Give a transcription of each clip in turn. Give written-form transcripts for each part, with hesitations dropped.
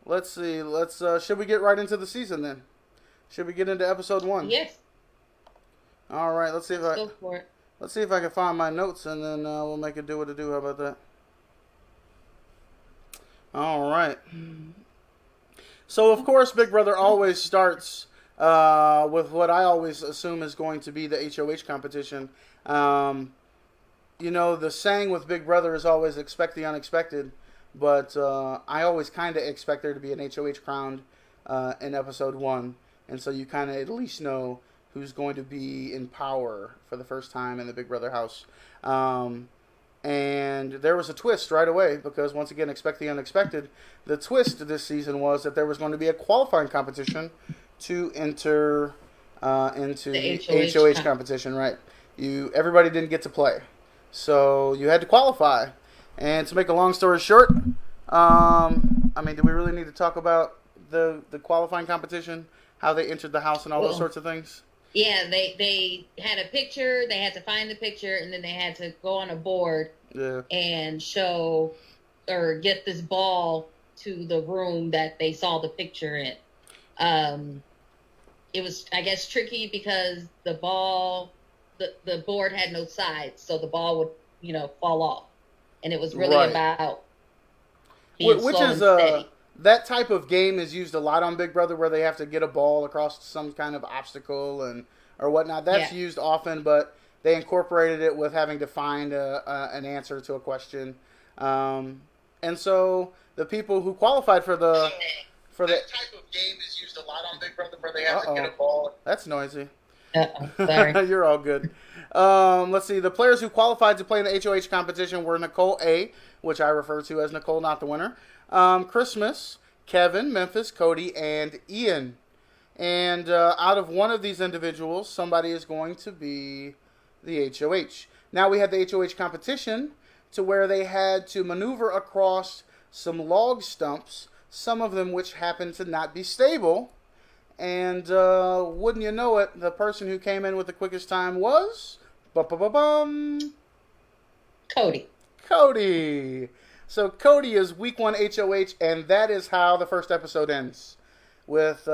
let's see. Should we get right into the season then? Should we get into episode 1? Yes. All right. Let's go for it. Let's see if I can find my notes, and then we'll make it do what it do. How about that? All right. So, of course, Big Brother always starts with what I always assume is going to be the HOH competition. The saying with Big Brother is always expect the unexpected, but I always kind of expect there to be an HOH crowned in episode 1, and so you kind of at least know who's going to be in power for the first time in the Big Brother house. And there was a twist right away because, once again, expect the unexpected. The twist this season was that there was going to be a qualifying competition to enter into the HOH competition, right? Everybody didn't get to play. So you had to qualify. And to make a long story short, do we really need to talk about the qualifying competition, how they entered the house and all those sorts of things? Yeah, they had a picture, they had to find the picture, and then they had to go on a board and show or get this ball to the room that they saw the picture in. It was, I guess, tricky because the ball, the board had no sides, so the ball would, fall off. And it was really about being slow and steady. That type of game is used a lot on Big Brother, where they have to get a ball across some kind of obstacle or whatnot. That's used often, but they incorporated it with having to find an answer to a question. And so the people who qualified for that type of game is used a lot on Big Brother, where they have to get a ball. That's noisy. Sorry. You're all good. Let's see. The players who qualified to play in the HOH competition were Nicole A., which I refer to as Nicole, not the winner, Christmas, Kevin, Memphis, Cody, and Ian. And out of one of these individuals, somebody is going to be the HOH. Now we had the HOH competition to where they had to maneuver across some log stumps, some of them which happened to not be stable. And wouldn't you know it, the person who came in with the quickest time was... Cody. So Cody is week 1 HOH, and that is how the first episode ends. With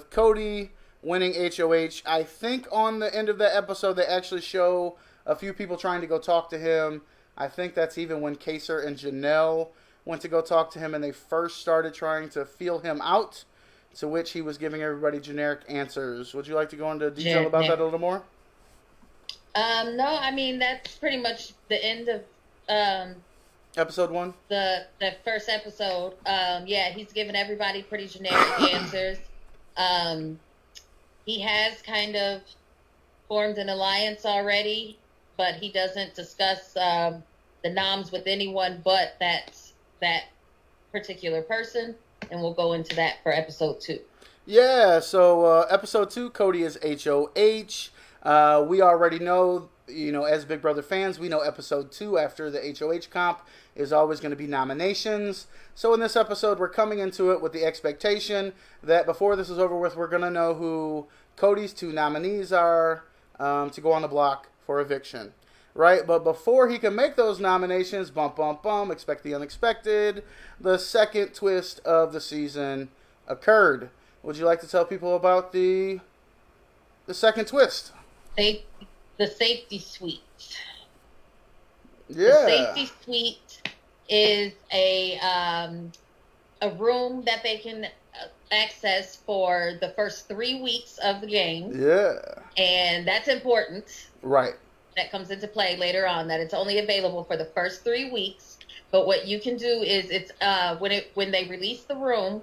Cody winning HOH. I think on the end of the episode they actually show a few people trying to go talk to him. I think that's even when Kaser and Janelle went to go talk to him, and they first started trying to feel him out, to which he was giving everybody generic answers. Would you like to go into detail about that a little more? No, that's pretty much the end of episode 1? The first episode. He's giving everybody pretty generic answers. He has kind of formed an alliance already, but he doesn't discuss the noms with anyone but that particular person, and we'll go into that for episode 2. Yeah, so episode 2, Cody is HOH. We already know, as Big Brother fans, we know episode 2 after the HOH comp is always going to be nominations. So in this episode, we're coming into it with the expectation that before this is over with, we're going to know who Cody's 2 nominees are to go on the block for eviction. Right? But before he can make those nominations, expect the unexpected, the second twist of the season occurred. Would you like to tell people about the second twist? The safety suite. Yeah. The safety suite is a room that they can access for the first 3 weeks of the game. Yeah. And that's important. Right. That comes into play later on, that it's only available for the first 3 weeks. But what you can do is it's when they release the room,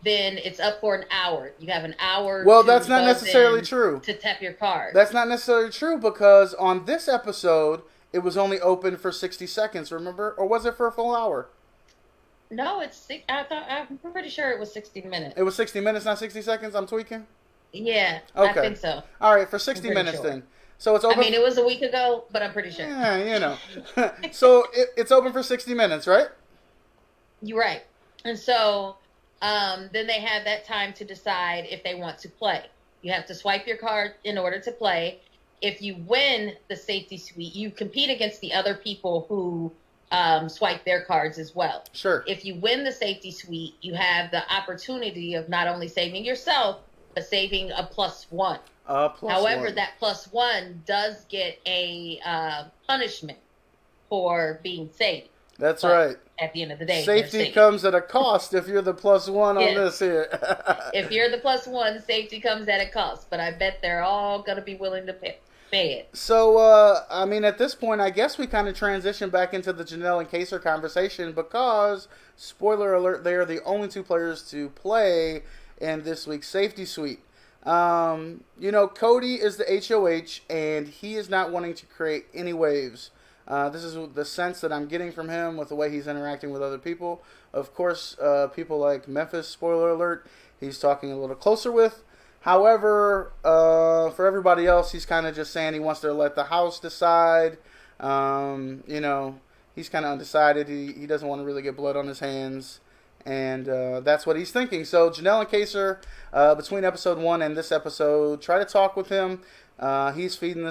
then it's up for an hour. You have an hour. Well, that's not necessarily true. To tap your card. That's not necessarily true, because on this episode, it was only open for 60 seconds, remember? Or was it for a full hour? No, I'm pretty sure it was 60 minutes. It was 60 minutes, not 60 seconds? I'm tweaking? Yeah, okay. I think so. All right, for 60 minutes then. So it's open. It was a week ago, but I'm pretty sure. Yeah, So it's open for 60 minutes, right? You're right. And so then they have that time to decide if they want to play. You have to swipe your card in order to play. If you win the safety suite, you compete against the other people who swipe their cards as well. Sure. If you win the safety suite, you have the opportunity of not only saving yourself, but saving a +1. However, +1. that +1 does get a punishment for being safe. That's but right. At the end of the day, safety comes at a cost if you're the +1 on this here. If you're the +1, safety comes at a cost. But I bet they're all going to be willing to pay it. So, I mean, at this point, I guess we kind of transition back into the Janelle and Kaser conversation because, spoiler alert, they are the only 2 players to play in this week's safety suite. Cody is the HOH, and he is not wanting to create any waves. This is the sense that I'm getting from him with the way he's interacting with other people. Of course, people like Memphis, spoiler alert, he's talking a little closer with. However, for everybody else, he's kind of just saying he wants to let the house decide. He's kind of undecided. He doesn't want to really get blood on his hands. And that's what he's thinking. So Janelle and Kaser, between episode 1 and this episode, try to talk with him. He's feeding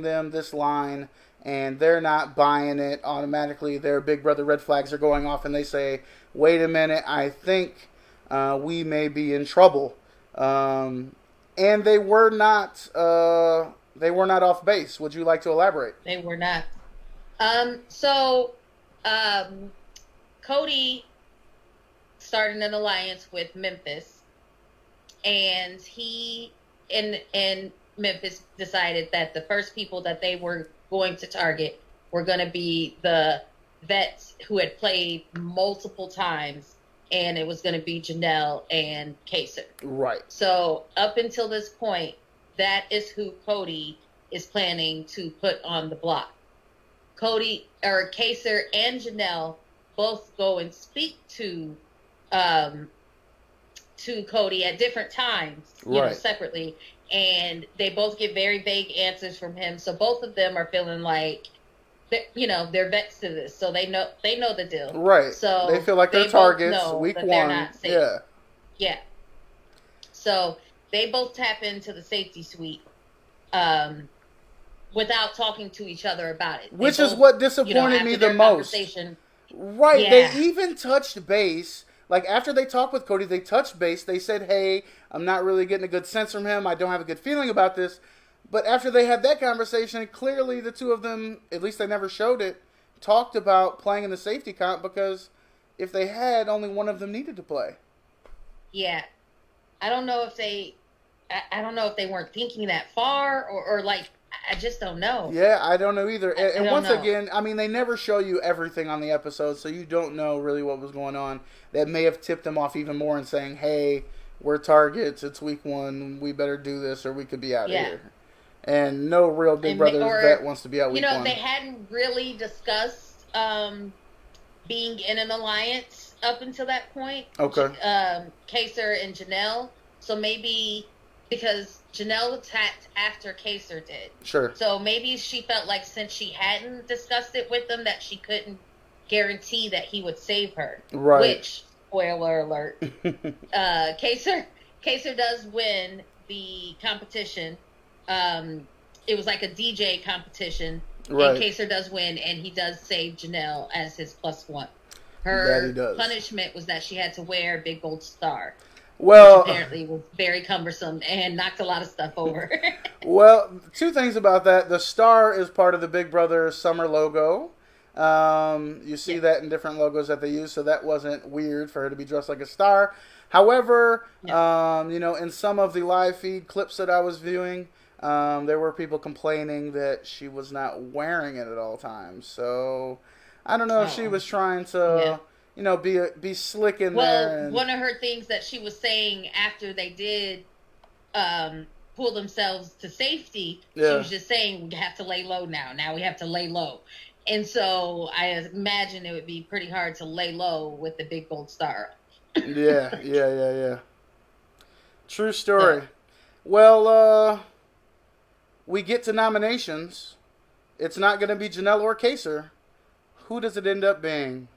them this line, and they're not buying it automatically. Their big brother red flags are going off, and they say, wait a minute, I think we may be in trouble. And they were not off base. Would you like to elaborate? They were not. Cody started an alliance with Memphis, and he and Memphis decided that the first people that they were going to target were going to be the vets who had played multiple times, and it was going to be Janelle and Kaser. Right. So up until this point, that is who Cody is planning to put on the block. Kaser and Janelle both go and speak to Cody at different times, separately, and they both get very vague answers from him. So both of them are feeling like, they're vexed to this, so they know the deal. Right. So they feel like they're targets. Week 1. They're not safe. Yeah. Yeah. So they both tap into the safety suite, without talking to each other about it. Which is what disappointed me the most. Right. Yeah. They even touched base. Like, after they talked with Cody, they touched base. They said, hey, I'm not really getting a good sense from him. I don't have a good feeling about this. But after they had that conversation, clearly the 2 of them, at least they never showed it, talked about playing in the safety comp, because if they had, only one of them needed to play. Yeah. I don't know if they weren't thinking that far, or I just don't know. Yeah, I don't know either. And once again, I mean, they never show you everything on the episode, so you don't know really what was going on. That may have tipped them off even more and saying, hey, we're targets, it's week 1, we better do this or we could be out here. And no real big brother vet wants to be out week 1. They hadn't really discussed being in an alliance up until that point. Okay. Kaser and Janelle. So maybe because Janelle attacked after Kaser did. Sure. So maybe she felt like since she hadn't discussed it with them that she couldn't guarantee that he would save her. Right. Which, spoiler alert, Kaser does win the competition. It was like a DJ competition. Right. And Kaser does win, and he does save Janelle as his +1. Her punishment was that she had to wear a big gold star. Well, which apparently was very cumbersome and knocked a lot of stuff over. Well, 2 things about that. The star is part of the Big Brother summer logo. You see that in different logos that they use, so that wasn't weird for her to be dressed like a star. However, in some of the live feed clips that I was viewing, there were people complaining that she was not wearing it at all times. So I don't know if she was trying to... be slick in there. Well, one of her things that she was saying after they did pull themselves to safety, she was just saying, we have to lay low now. Now we have to lay low. And so I imagine it would be pretty hard to lay low with the big gold star. Yeah. True story. Yeah. Well, we get to nominations. It's not going to be Janelle or Kaser. Who does it end up being?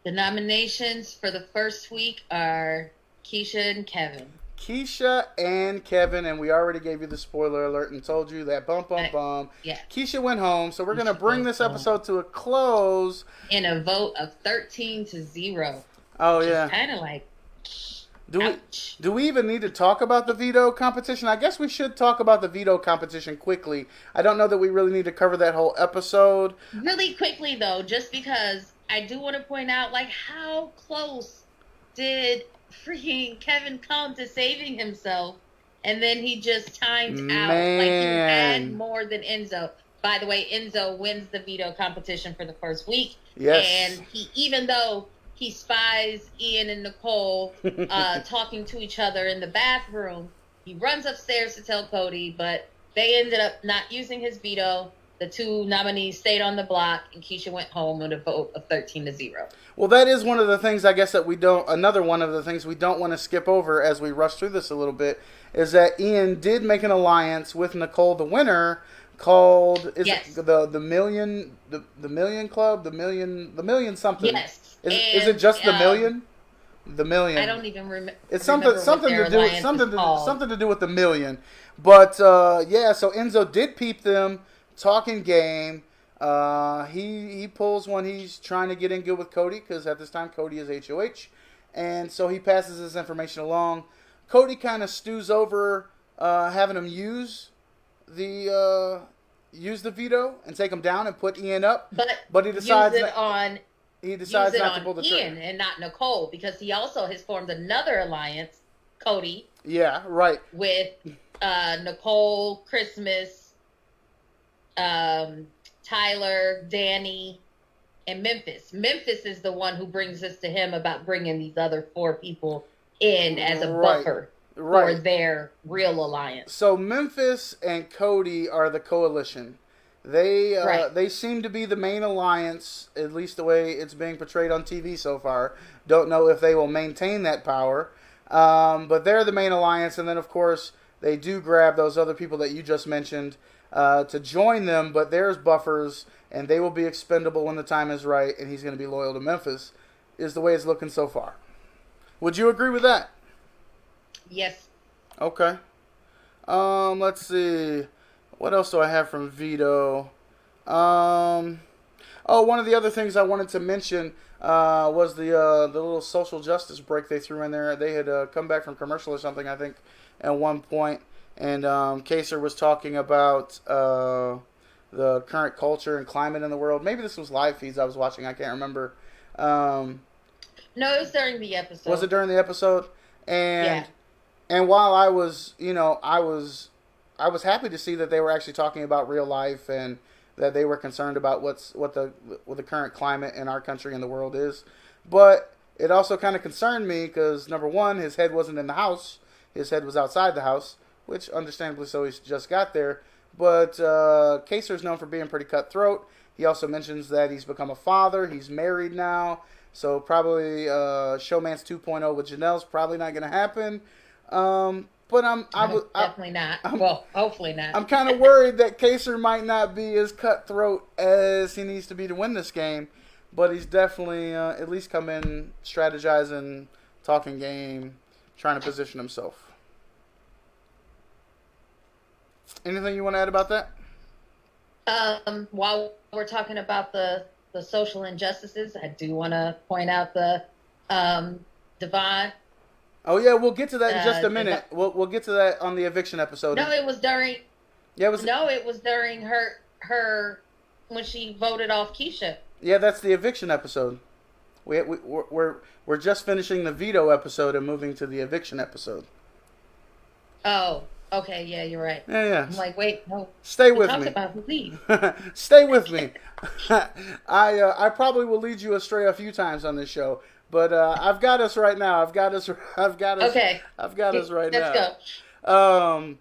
The nominations for the first week are Keisha and Kevin. Keisha and Kevin, and we already gave you the spoiler alert and told you that bum. Yeah. Keisha went home, so we're going to bring this episode to a close. In a vote of 13-0. Oh, which yeah. is kind of like, do we even need to talk about the veto competition? I guess we should talk about the veto competition quickly. I don't know that we really need to cover that whole episode. Really quickly, though, just because I do want to point out, like, how close did freaking Kevin come to saving himself, and then he just timed out. Like, he had more than Enzo. By the way, Enzo wins the veto competition for the first week. Yes. And he, even though he spies Ian and Nicole talking to each other in the bathroom, he runs upstairs to tell Cody, but they ended up not using his veto. The two nominees stayed on the block, and Keisha went home with a vote of 13-0. Well, that is one of the things, I guess, that another one of the things we don't want to skip over as we rush through this a little bit, is that Ian did make an alliance with Nicole, the winner, called, it the Million Club? The Million something. Yes. Is it just the Million? The Million. I don't even remember. It's something to do with the Million. But, yeah, so Enzo did peep them. Talking game. He pulls one. He's trying to get in good with Cody because at this time Cody is HOH, and so he passes his information along. Cody kind of stews over having him use the veto and take him down and put Ian up, but he decides not to pull the trigger. Ian and not Nicole, because he also has formed another alliance, Cody. Yeah, right. With Nicole, Christmas, Tyler, Danny, and Memphis. Memphis is the one who brings us to him about bringing these other 4 people in as a buffer for their real alliance. So Memphis and Cody are the coalition. They seem to be the main alliance, at least the way it's being portrayed on TV so far. Don't know if they will maintain that power, but they're the main alliance. And then, of course, they do grab those other people that you just mentioned to join them, but there's buffers, and they will be expendable when the time is right, and he's going to be loyal to Memphis, is the way it's looking so far. Would you agree with that? Yes. Okay. Let's see. What else do I have from Vito? One of the other things I wanted to mention was the little social justice break they threw in there. They had come back from commercial or something, I think, at one point. And Kaser was talking about the current culture and climate in the world. Maybe this was live feeds I was watching. I can't remember. No, it was during the episode. Was it during the episode? And while I was happy to see that they were actually talking about real life and that they were concerned about what the current climate in our country and the world is. But it also kind of concerned me because, number one, his head wasn't in the house. His head was outside the house, which understandably so, he's just got there. But Kaser is known for being pretty cutthroat. He also mentions that he's become a father. He's married now. So probably Showmance 2.0 with Janelle's probably not going to happen. But definitely not. Well, hopefully not. I'm kind of worried that Kaser might not be as cutthroat as he needs to be to win this game. But he's definitely at least come in strategizing, talking game, trying to position himself. Anything you want to add about that? While we're talking about the social injustices, I do want to point out the Devon. Oh yeah, we'll get to that in just a minute. We'll get to that on the eviction episode. No, it was during. Yeah, it was. No, it was during her when she voted off Keisha. Yeah, that's the eviction episode. We're just finishing the veto episode and moving to the eviction episode. Oh, okay, yeah, you're right. Yeah. I'm like, wait, no. Stay with me. About who leaves. Stay with me. I probably will lead you astray a few times on this show, but I've got us right now. I've got us. Okay. I've got us right now. Let's go.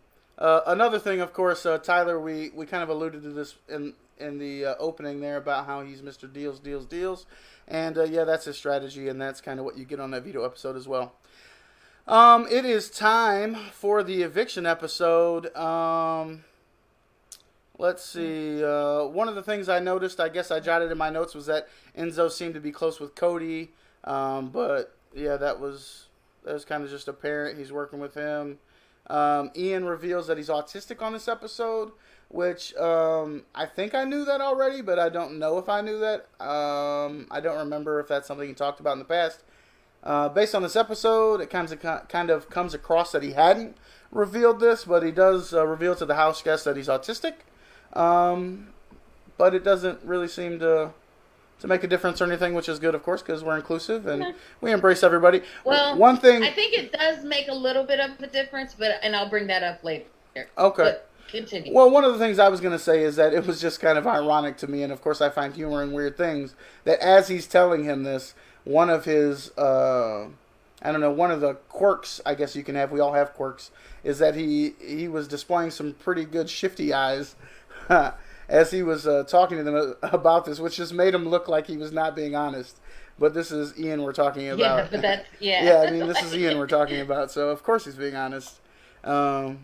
Another thing, of course, Tyler, we kind of alluded to this in the opening there about how he's Mr. Deals. And, yeah, that's his strategy, and that's kind of what you get on that veto episode as well. It is time for the eviction episode. Let's see. One of the things I noticed, I guess I jotted in my notes, was that Enzo seemed to be close with Cody. But, yeah, that was That was kind of just apparent. He's working with him. Ian reveals that he's autistic on this episode, which I think I knew that already, but I don't know if I knew that. I don't remember if that's something he talked about in the past. Based on this episode, it kind of comes across that he hadn't revealed this, but he does reveal to the house guests that he's autistic. But it doesn't really seem to make a difference or anything, which is good, of course, because we're inclusive and we embrace everybody. Well, one thing I think it does make a little bit of a difference, and I'll bring that up later. Okay. But continue. Well, one of the things I was going to say is that it was just kind of ironic to me, and of course I find humor in weird things, that as he's telling him this, one of his, one of the quirks, I guess you can have, we all have quirks, is that he was displaying some pretty good shifty eyes as he was talking to them about this, which just made him look like he was not being honest. But this is Ian we're talking about. Yeah, but that's, yeah. Yeah, I mean, this is Ian we're talking about, so of course he's being honest. But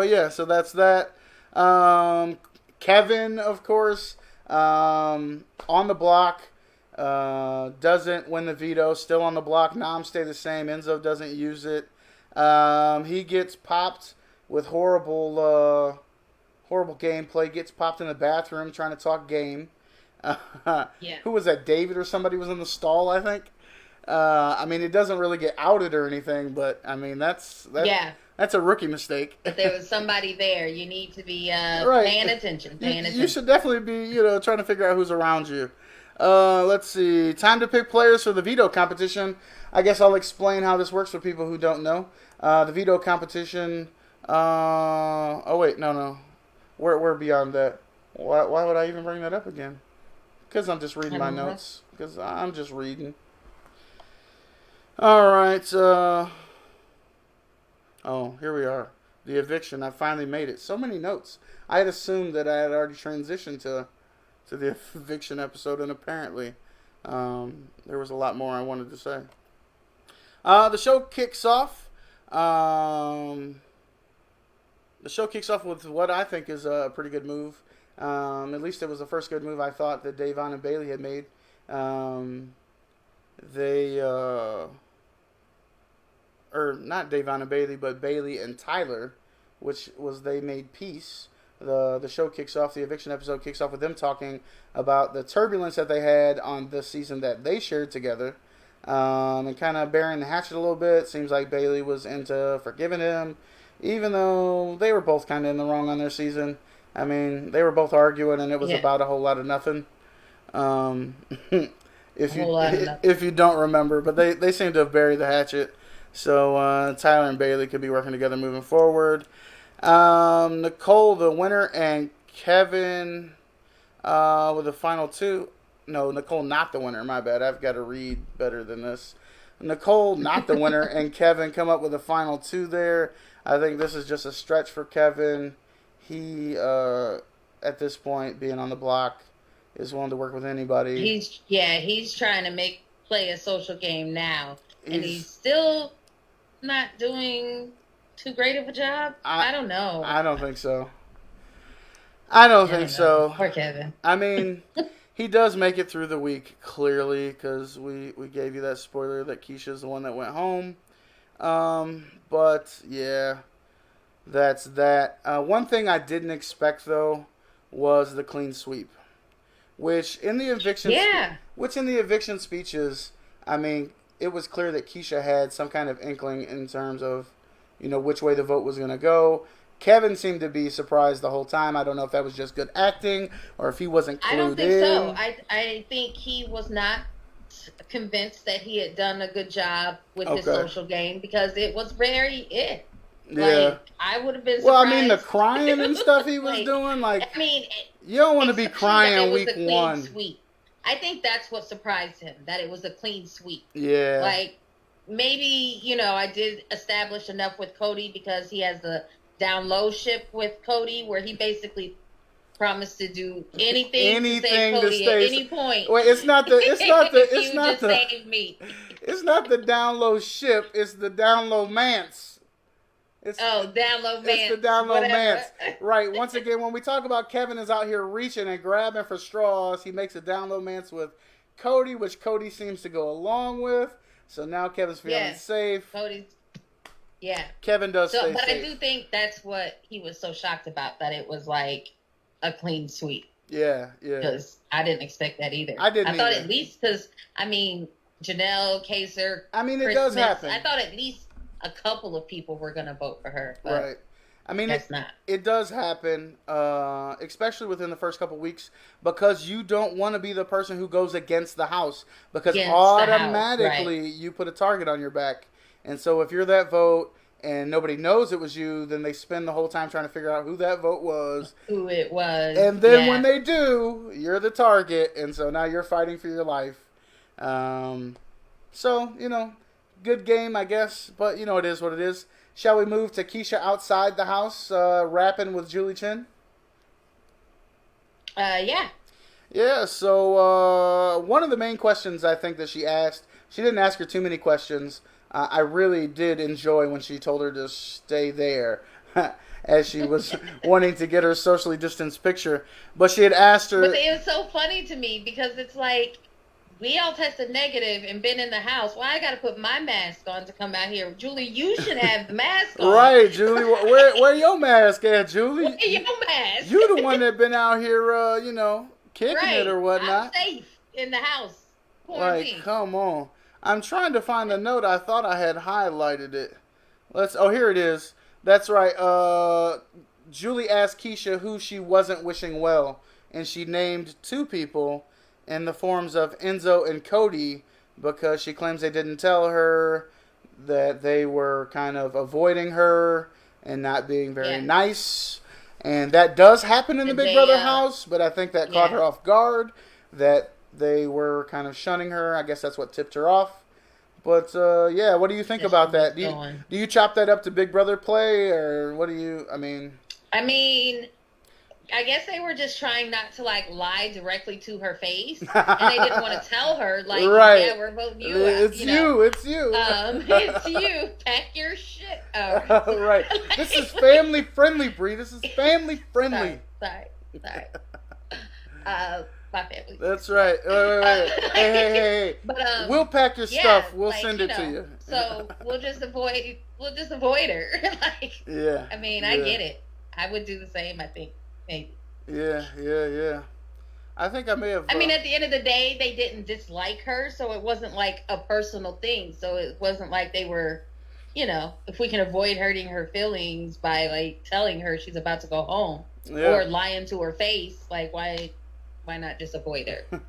yeah, so that's that. Kevin, of course, on the block, doesn't win the veto, still on the block. Noms stay the same. Enzo doesn't use it. He gets popped with horrible gameplay, gets popped in the bathroom trying to talk game. Yeah. Who was that? David or somebody was in the stall, I think. I mean, it doesn't really get outed or anything, but I mean, that's a rookie mistake. If there was somebody there, you need to be right. paying attention. You should definitely be, trying to figure out who's around you. Let's see. Time to pick players for the veto competition. I guess I'll explain how this works for people who don't know. The veto competition. Oh wait, no. We're beyond that. Why would I even bring that up again? Because I'm just reading my notes. Because I'm just reading. All right. Oh, here we are. The eviction. I finally made it. So many notes. I had assumed that I had already transitioned to the eviction episode, and apparently there was a lot more I wanted to say. The show kicks off. The show kicks off with what I think is a pretty good move. At least it was the first good move I thought that Davon and Bailey had made. Or not Davon and Bailey, but Bailey and Tyler, which was they made peace. The show kicks off, the eviction episode kicks off with them talking about the turbulence that they had on this season that they shared together. And kind of burying the hatchet a little bit. Seems like Bailey was into forgiving him, even though they were both kind of in the wrong on their season. I mean, they were both arguing, and it was about a whole lot of nothing. If you don't remember, but they seem to have buried the hatchet. So Tyler and Bailey could be working together moving forward. Nicole, the winner, and Kevin with the final two. No, Nicole, not the winner. My bad. I've got to read better than this. Nicole, not the winner, and Kevin come up with the final two there. I think this is just a stretch for Kevin. He, at this point, being on the block, is willing to work with anybody. He's trying to play a social game now, and he's still not doing too great of a job. I don't know. I don't think so. I don't think so. Poor Kevin. I mean, he does make it through the week, clearly, because we gave you that spoiler that Keisha's the one that went home. But, yeah, that's that. One thing I didn't expect, though, was the clean sweep. Which in the eviction speeches, I mean, it was clear that Keisha had some kind of inkling in terms of, which way the vote was going to go. Kevin seemed to be surprised the whole time. I don't know if that was just good acting or if he wasn't clued in. I don't think so. I think he was not convinced that he had done a good job with the social game because it was very it. Yeah. Like, I would have been surprised. Well, I mean, the crying and stuff he was doing, you don't want to be crying week one. Sweep. I think that's what surprised him, that it was a clean sweep. Yeah. Maybe, I did establish enough with Cody because he has the down low ship with Cody where he basically promised to do anything to save Cody at any point. Wait, save me. It's not the down low ship, it's the down low manse. Down low man. It's the down low man. Right. Once again, when we talk about Kevin is out here reaching and grabbing for straws, he makes a down low man with Cody, which Cody seems to go along with. So now Kevin's feeling Yes. safe. Cody's. Yeah. Kevin does stay But safe. I do think that's what he was so shocked about, that it was like a clean sweep. Yeah. Because I didn't expect that either. I didn't thought either. At least because, Janelle, Kaser, it does happen. I thought at least a couple of people were going to vote for her. But right. It does happen, especially within the first couple weeks, because you don't want to be the person who goes against the house, because automatically you put a target on your back. And so if you're that vote and nobody knows it was you, then they spend the whole time trying to figure out who that vote was. Who it was. And then when they do, you're the target. And so now you're fighting for your life. So, good game, I guess. But, it is what it is. Shall we move to Keisha outside the house, rapping with Julie Chen? Yeah. Yeah, so one of the main questions I think that she asked, she didn't ask her too many questions. I really did enjoy when she told her to stay there as she was wanting to get her socially distanced picture. But she had asked her... But it was so funny to me because it's like, we all tested negative and been in the house. Well, I got to put my mask on to come out here. Julie, you should have the mask on. Right, Julie. Where your mask at, Julie? Where your mask? You the one that been out here, kicking it or whatnot. I'm safe in the house. Quarantine. Like, come on. I'm trying to find the note. I thought I had highlighted it. Here it is. That's right. Julie asked Keisha who she wasn't wishing well, and she named two people in the forms of Enzo and Cody, because she claims they didn't tell her, that they were kind of avoiding her and not being very nice. And that does happen in the Big Brother house, but I think that caught her off guard, that they were kind of shunning her. I guess that's what tipped her off. But, what do you think about that? Do you chop that up to Big Brother play, or what do you, I mean, I guess they were just trying not to, lie directly to her face. And they didn't want to tell her, right. Yeah, we're voting you It's out. It's you. It's you. Pack your shit. Right. This is family friendly, Bree. This is family friendly. Sorry. My family. That's right. Wait. Hey. But, we'll pack your stuff. We'll send it to you. So we'll just avoid her. Yeah. I get it. I would do the same, I think. Maybe. Yeah. I think I may have... at the end of the day, they didn't dislike her, so it wasn't like a personal thing. So it wasn't like they were, if we can avoid hurting her feelings by, telling her she's about to go home or lying to her face, why not just avoid her?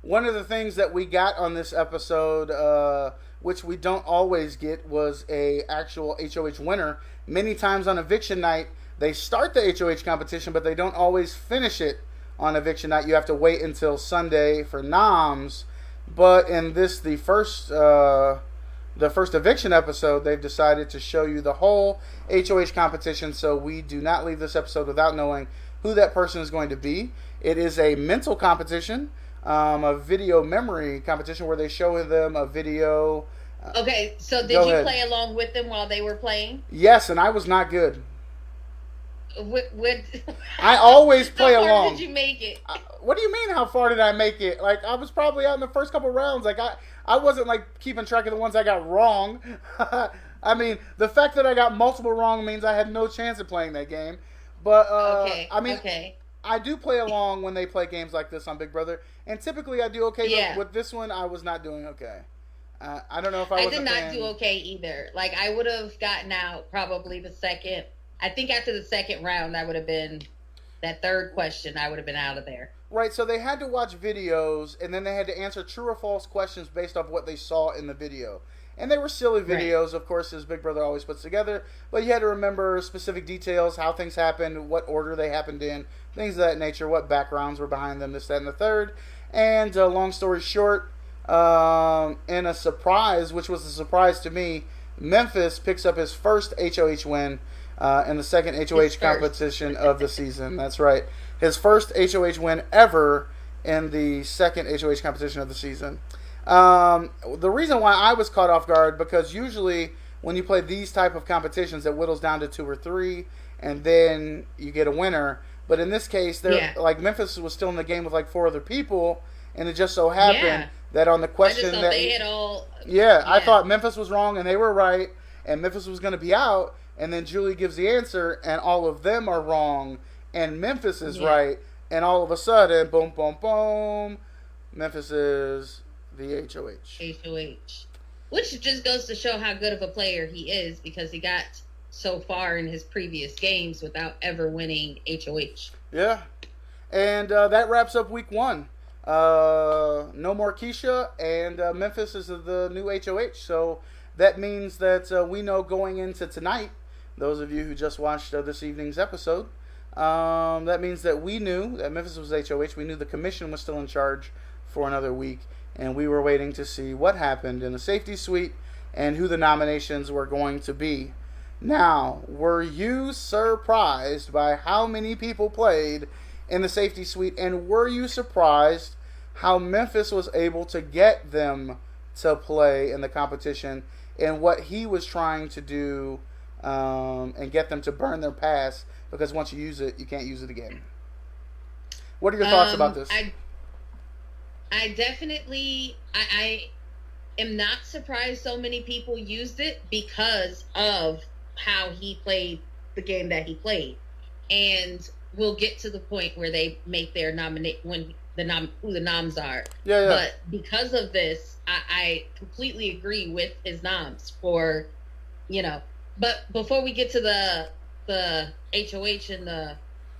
One of the things that we got on this episode, which we don't always get, was a actual HOH winner. Many times on eviction night, they start the HOH competition, but they don't always finish it on eviction night. You have to wait until Sunday for noms. But in the first eviction episode, they've decided to show you the whole HOH competition, so we do not leave this episode without knowing who that person is going to be. It is a mental competition, a video memory competition where they show them a video. Okay, so did you play along with them while they were playing? Yes, and I was not good. What I always play along. How far did you make it? What do you mean, how far did I make it? I was probably out in the first couple rounds. I wasn't, keeping track of the ones I got wrong. The fact that I got multiple wrong means I had no chance of playing that game. But, okay. I do play along when they play games like this on Big Brother. And typically I do okay. Yeah. With this one, I was not doing okay. I don't know if I was did not do okay either. I would have gotten out probably the second... I think after the second round, I would have been, that third question, I would have been out of there. Right, so they had to watch videos, and then they had to answer true or false questions based off what they saw in the video. And they were silly videos, of course, as Big Brother always puts together, but you had to remember specific details, how things happened, what order they happened in, things of that nature, what backgrounds were behind them, this, that, and the third. And long story short, in a surprise, which was a surprise to me, Memphis picks up his first HOH win in the second HOH competition of the season. That's right. His first HOH win ever in the second HOH competition of the season. The reason why I was caught off guard, because usually when you play these type of competitions, it whittles down to 2 or 3, and then you get a winner. But in this case, Memphis was still in the game with 4 other people, and it just so happened that on the I just question thought that they had all. yeah, I Yeah. thought Memphis was wrong and they were right, and Memphis was going to be out, and then Julie gives the answer, and all of them are wrong, and Memphis is Yeah. right, and all of a sudden, boom, boom, boom, Memphis is the HOH. HOH. Which just goes to show how good of a player he is because he got so far in his previous games without ever winning HOH. Yeah, and that wraps up week 1. No more Keisha, and Memphis is the new HOH. So that means that we know going into tonight, those of you who just watched this evening's episode, that means that we knew that Memphis was HOH. We knew the commission was still in charge for another week, and we were waiting to see what happened in the safety suite and who the nominations were going to be. Now, were you surprised by how many people played in the safety suite, and were you surprised how Memphis was able to get them to play in the competition and what he was trying to do and get them to burn their pass, because once you use it, you can't use it again? What are your thoughts about this? I definitely I am not surprised so many people used it because of how he played the game that he played, and we'll get to the point where they make their nominate when who the noms are. Yeah. But because of this, I completely agree with his noms for, But before we get to the HOH and the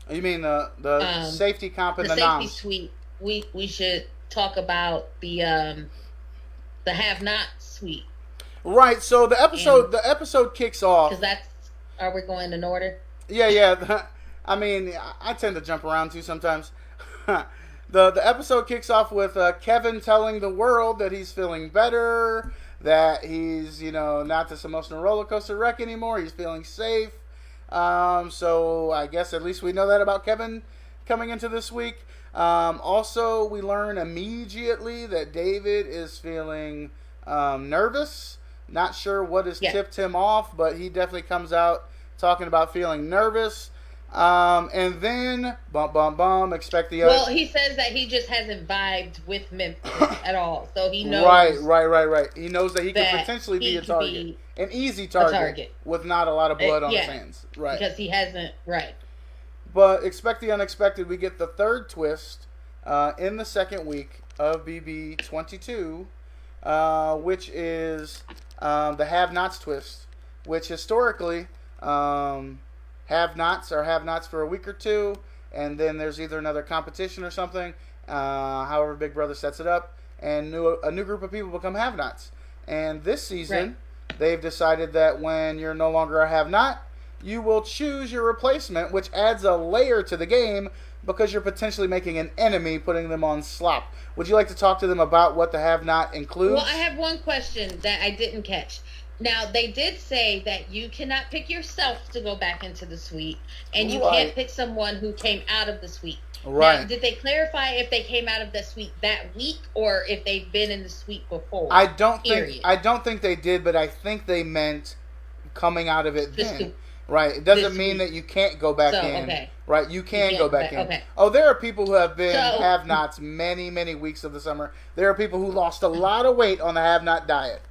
you mean the safety comp and the safety noms? suite, we should talk about the have-not suite. Right. So the episode kicks off because are we going in order? Yeah. I mean, I tend to jump around too sometimes. The episode kicks off with Kevin telling the world that he's feeling better, that he's not this emotional roller coaster wreck anymore. He's feeling safe. So I guess at least we know that about Kevin coming into this week. Also, we learn immediately that David is feeling nervous. Not sure what has tipped him off, but he definitely comes out talking about feeling nervous. And then, expect the other. Well, he says that he just hasn't vibed with Memphis at all. So he knows. Right. He knows that he could potentially be a target. An easy target. With not a lot of blood on his hands. Right. Because he hasn't, right. But expect the unexpected. We get the third twist in the second week of BB 22, which is the have-nots twist, which historically have-nots are have-nots for a week or two, and then there's either another competition or something, however Big Brother sets it up, and a new group of people become have-nots. And this season, they've decided that when you're no longer a have-not, you will choose your replacement, which adds a layer to the game because you're potentially making an enemy, putting them on slop. Would you like to talk to them about what the have-not includes? Well, I have one question that I didn't catch. Now, they did say that you cannot pick yourself to go back into the suite, and you can't pick someone who came out of the suite. Right. Now, did they clarify if they came out of the suite that week or if they've been in the suite before? I don't think they did, but I think they meant coming out of it then. Right. It doesn't mean that you can't go back in. Okay. Right. You can go back in. Okay. Oh, there are people who have been have-nots many, many weeks of the summer. There are people who lost a lot of weight on the have-not diet.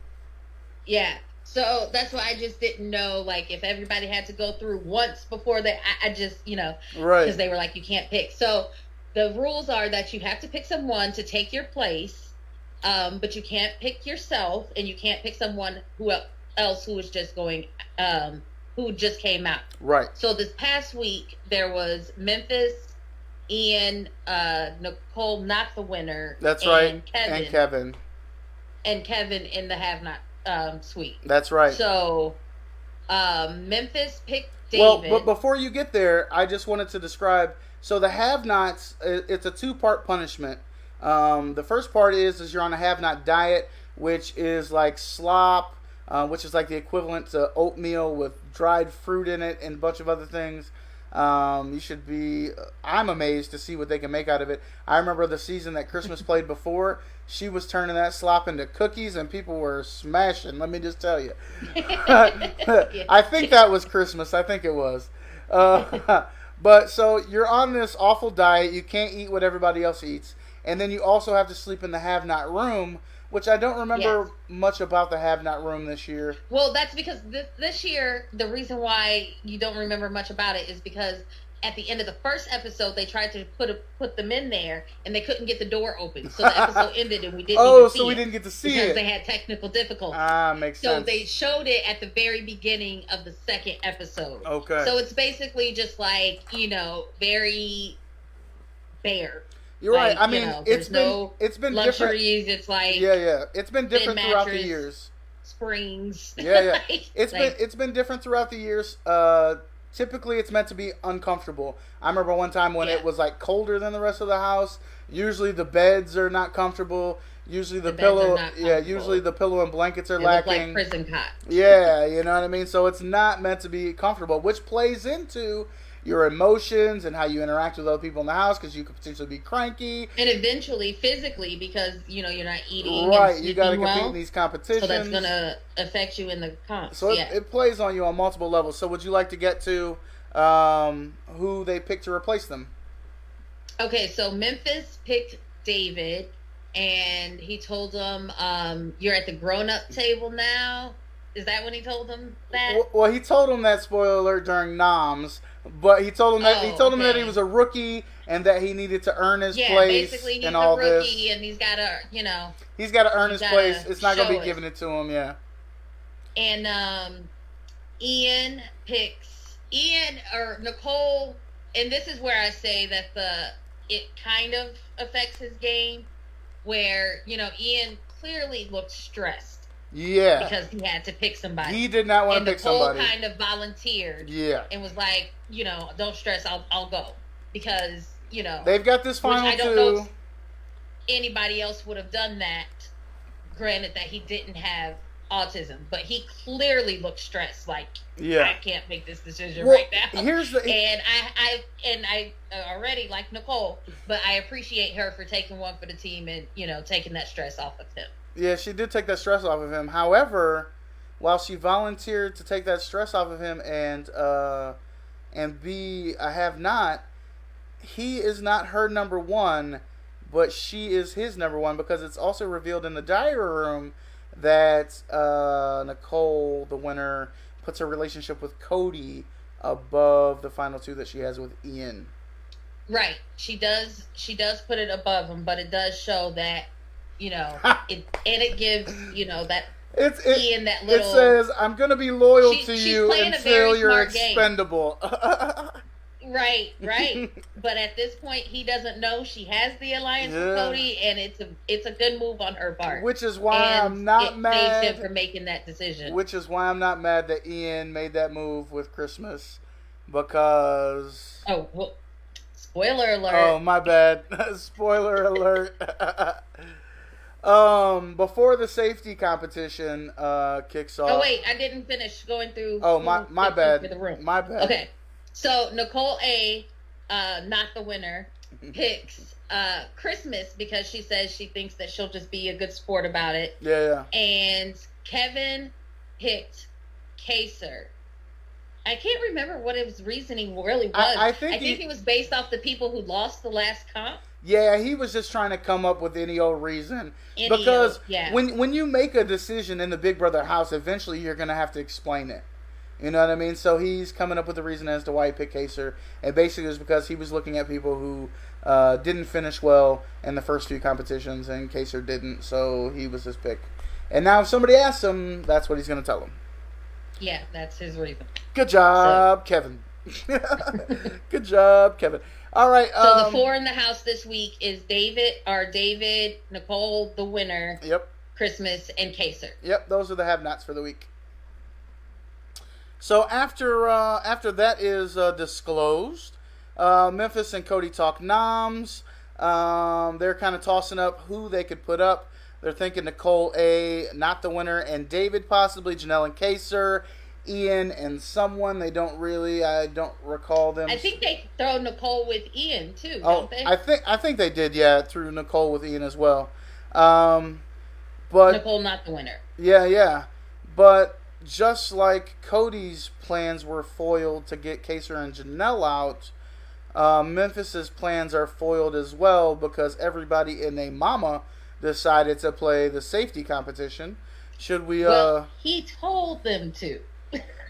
Yeah. So that's why I just didn't know, like, if everybody had to go through once before that. I just, right, because they were like, you can't pick. So the rules are that you have to pick someone to take your place, but you can't pick yourself, and you can't pick someone else who is just going, who just came out. Right. So this past week there was Memphis, Ian, Nicole, not the winner. That's right. And Kevin in the have-not suite. That's right. So, Memphis picked David. Well, but before you get there, I just wanted to describe. So the have-nots, it's a two-part punishment. The first part is you're on a have-not diet, which is like slop, which is like the equivalent to oatmeal with dried fruit in it and a bunch of other things. You should be. I'm amazed to see what they can make out of it. I remember the season that Christmas played before. She was turning that slop into cookies, and people were smashing. Let me just tell you. I think that was Christmas. I think it was. But so you're on this awful diet. You can't eat what everybody else eats, and then you also have to sleep in the have-not room, which I don't remember Yes. much about the have-not room this year. Well, that's because this year, the reason why you don't remember much about it is because at the end of the first episode, they tried to put them in there, and they couldn't get the door open. So the episode ended, and we didn't even see so we it didn't get to see because it. they had technical difficulties. Makes So sense. they showed it at the very beginning of the second episode. Okay. So it's basically just like, very bare. You're right. Like, I mean, there's no it's been different. luxuries. It's like Yeah. It's been different thin throughout the mattress, years. springs. Yeah. Like, It's been different throughout the years. Typically, it's meant to be uncomfortable. I remember one time when it was like colder than the rest of the house. Usually the beds are not comfortable. Usually the beds are pillow, not comfortable. usually the pillow and blankets are They look lacking. like prison cots. Yeah, you know what I mean? So it's not meant to be comfortable, which plays into your emotions and how you interact with other people in the house because you could potentially be cranky. And eventually physically because, you're not eating Right, and you got to sleeping compete well. in these competitions. So that's going to affect you in the comps. So yeah. it plays on you on multiple levels. So would you like to get to who they picked to replace them? Okay, so Memphis picked David, and he told them, you're at the grown-up table now. Is that when he told them that? Well, he told them that, spoiler alert, during Noms, but he told them that that he was a rookie and that he needed to earn his place. Basically he's and all a rookie this. and he's got to, He's got to earn his place. It's not going to be show given it to him, yeah. And Ian or Nicole, and this is where I say that it kind of affects his game, where Ian clearly looked stressed. Yeah, because he had to pick somebody. He did not want to pick somebody. Nicole kind of volunteered. Yeah, and was like, don't stress, I'll go because they've got this final I don't know if anybody else would have done that. Granted that he didn't have autism, but he clearly looked stressed. Like, I can't make this decision right now. And I already like Nicole, but I appreciate her for taking one for the team and taking that stress off of him. Yeah, she did take that stress off of him. However, while she volunteered to take that stress off of him and be a have-not, he is not her number one, but she is his number one because it's also revealed in the diary room that Nicole, the winner, puts her relationship with Cody above the final two that she has with Ian. Right. She does put it above him, but it does show that, it gives, that Ian that little... It says, I'm going to be loyal to you until you're expendable. Right. But at this point, he doesn't know she has the alliance with Cody, and it's a good move on her part. Which is why I'm not mad. Saved him from making that decision. Which is why I'm not mad that Ian made that move with Christmas, because... Oh, well, spoiler alert. Oh, my bad. Spoiler alert. Before the safety competition kicks off... Oh, wait, I didn't finish going through... Oh, my bad. The room. My bad. Okay. So Nicole A, not the winner, picks Christmas because she says she thinks that she'll just be a good sport about it. Yeah. And Kevin picked Kaser. I can't remember what his reasoning really was. I think it was based off the people who lost the last comp. Yeah, he was just trying to come up with any old reason. Because when you make a decision in the Big Brother house, eventually you're going to have to explain it. You know what I mean? So he's coming up with a reason as to why he picked Kaser. And basically it was because he was looking at people who didn't finish well in the first few competitions, and Kaser didn't, so he was his pick. And now if somebody asks him, that's what he's going to tell them. Yeah, that's his reason. Good job, Kevin. Good job, Kevin. All right. So the four in the house this week is David, Nicole, the winner. Yep. Christmas, and Kaser. Yep, those are the have-nots for the week. So after that is disclosed, Memphis and Cody talk noms. They're kind of tossing up who they could put up. They're thinking Nicole A, not the winner, and David possibly, Janelle and Kaser, Ian and someone. I don't recall them. I think they throw Nicole with Ian too, don't they? I think they did, yeah, through Nicole with Ian as well. But Nicole not the winner. Yeah. But just like Cody's plans were foiled to get Kaser and Janelle out, Memphis's plans are foiled as well because everybody and their mama decided to play the safety competition. Should we? Well, he told them to.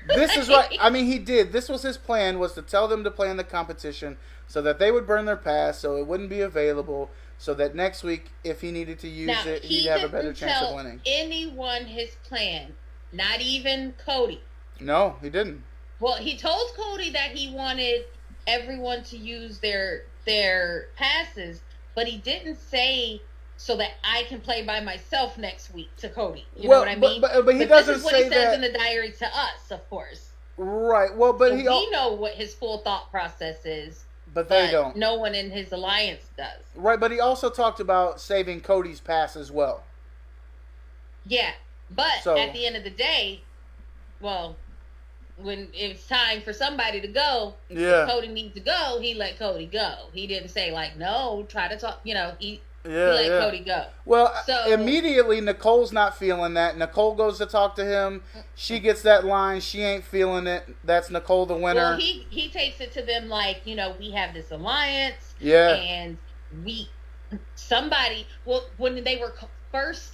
This is right. I mean, he did. This was his plan: was to tell them to play in the competition so that they would burn their pass, so it wouldn't be available, so that next week, if he needed to use Now, it, he he'd have a didn't better chance tell of winning. anyone his plan, not even Cody. No, he didn't. Well, he told Cody that he wanted everyone to use their passes, but he didn't say so that I can play by myself next week to Cody. You know what I mean? But he doesn't this is what say he says that in the diary to us, of course. Right. Well, but So he. we know what his full thought process is, But they don't. No one in his alliance does. Right, but he also talked about saving Cody's pass as well. Yeah, but at the end of the day, well, when it's time for somebody to go, yeah, Cody needs to go, he let Cody go. He didn't say, like, no, try to talk, he Yeah, let Cody go. Well, immediately Nicole's not feeling that. Nicole goes to talk to him. She gets that line. She ain't feeling it. That's Nicole the winner. Well, he takes it to them like, we have this alliance. Yeah. And when they were first,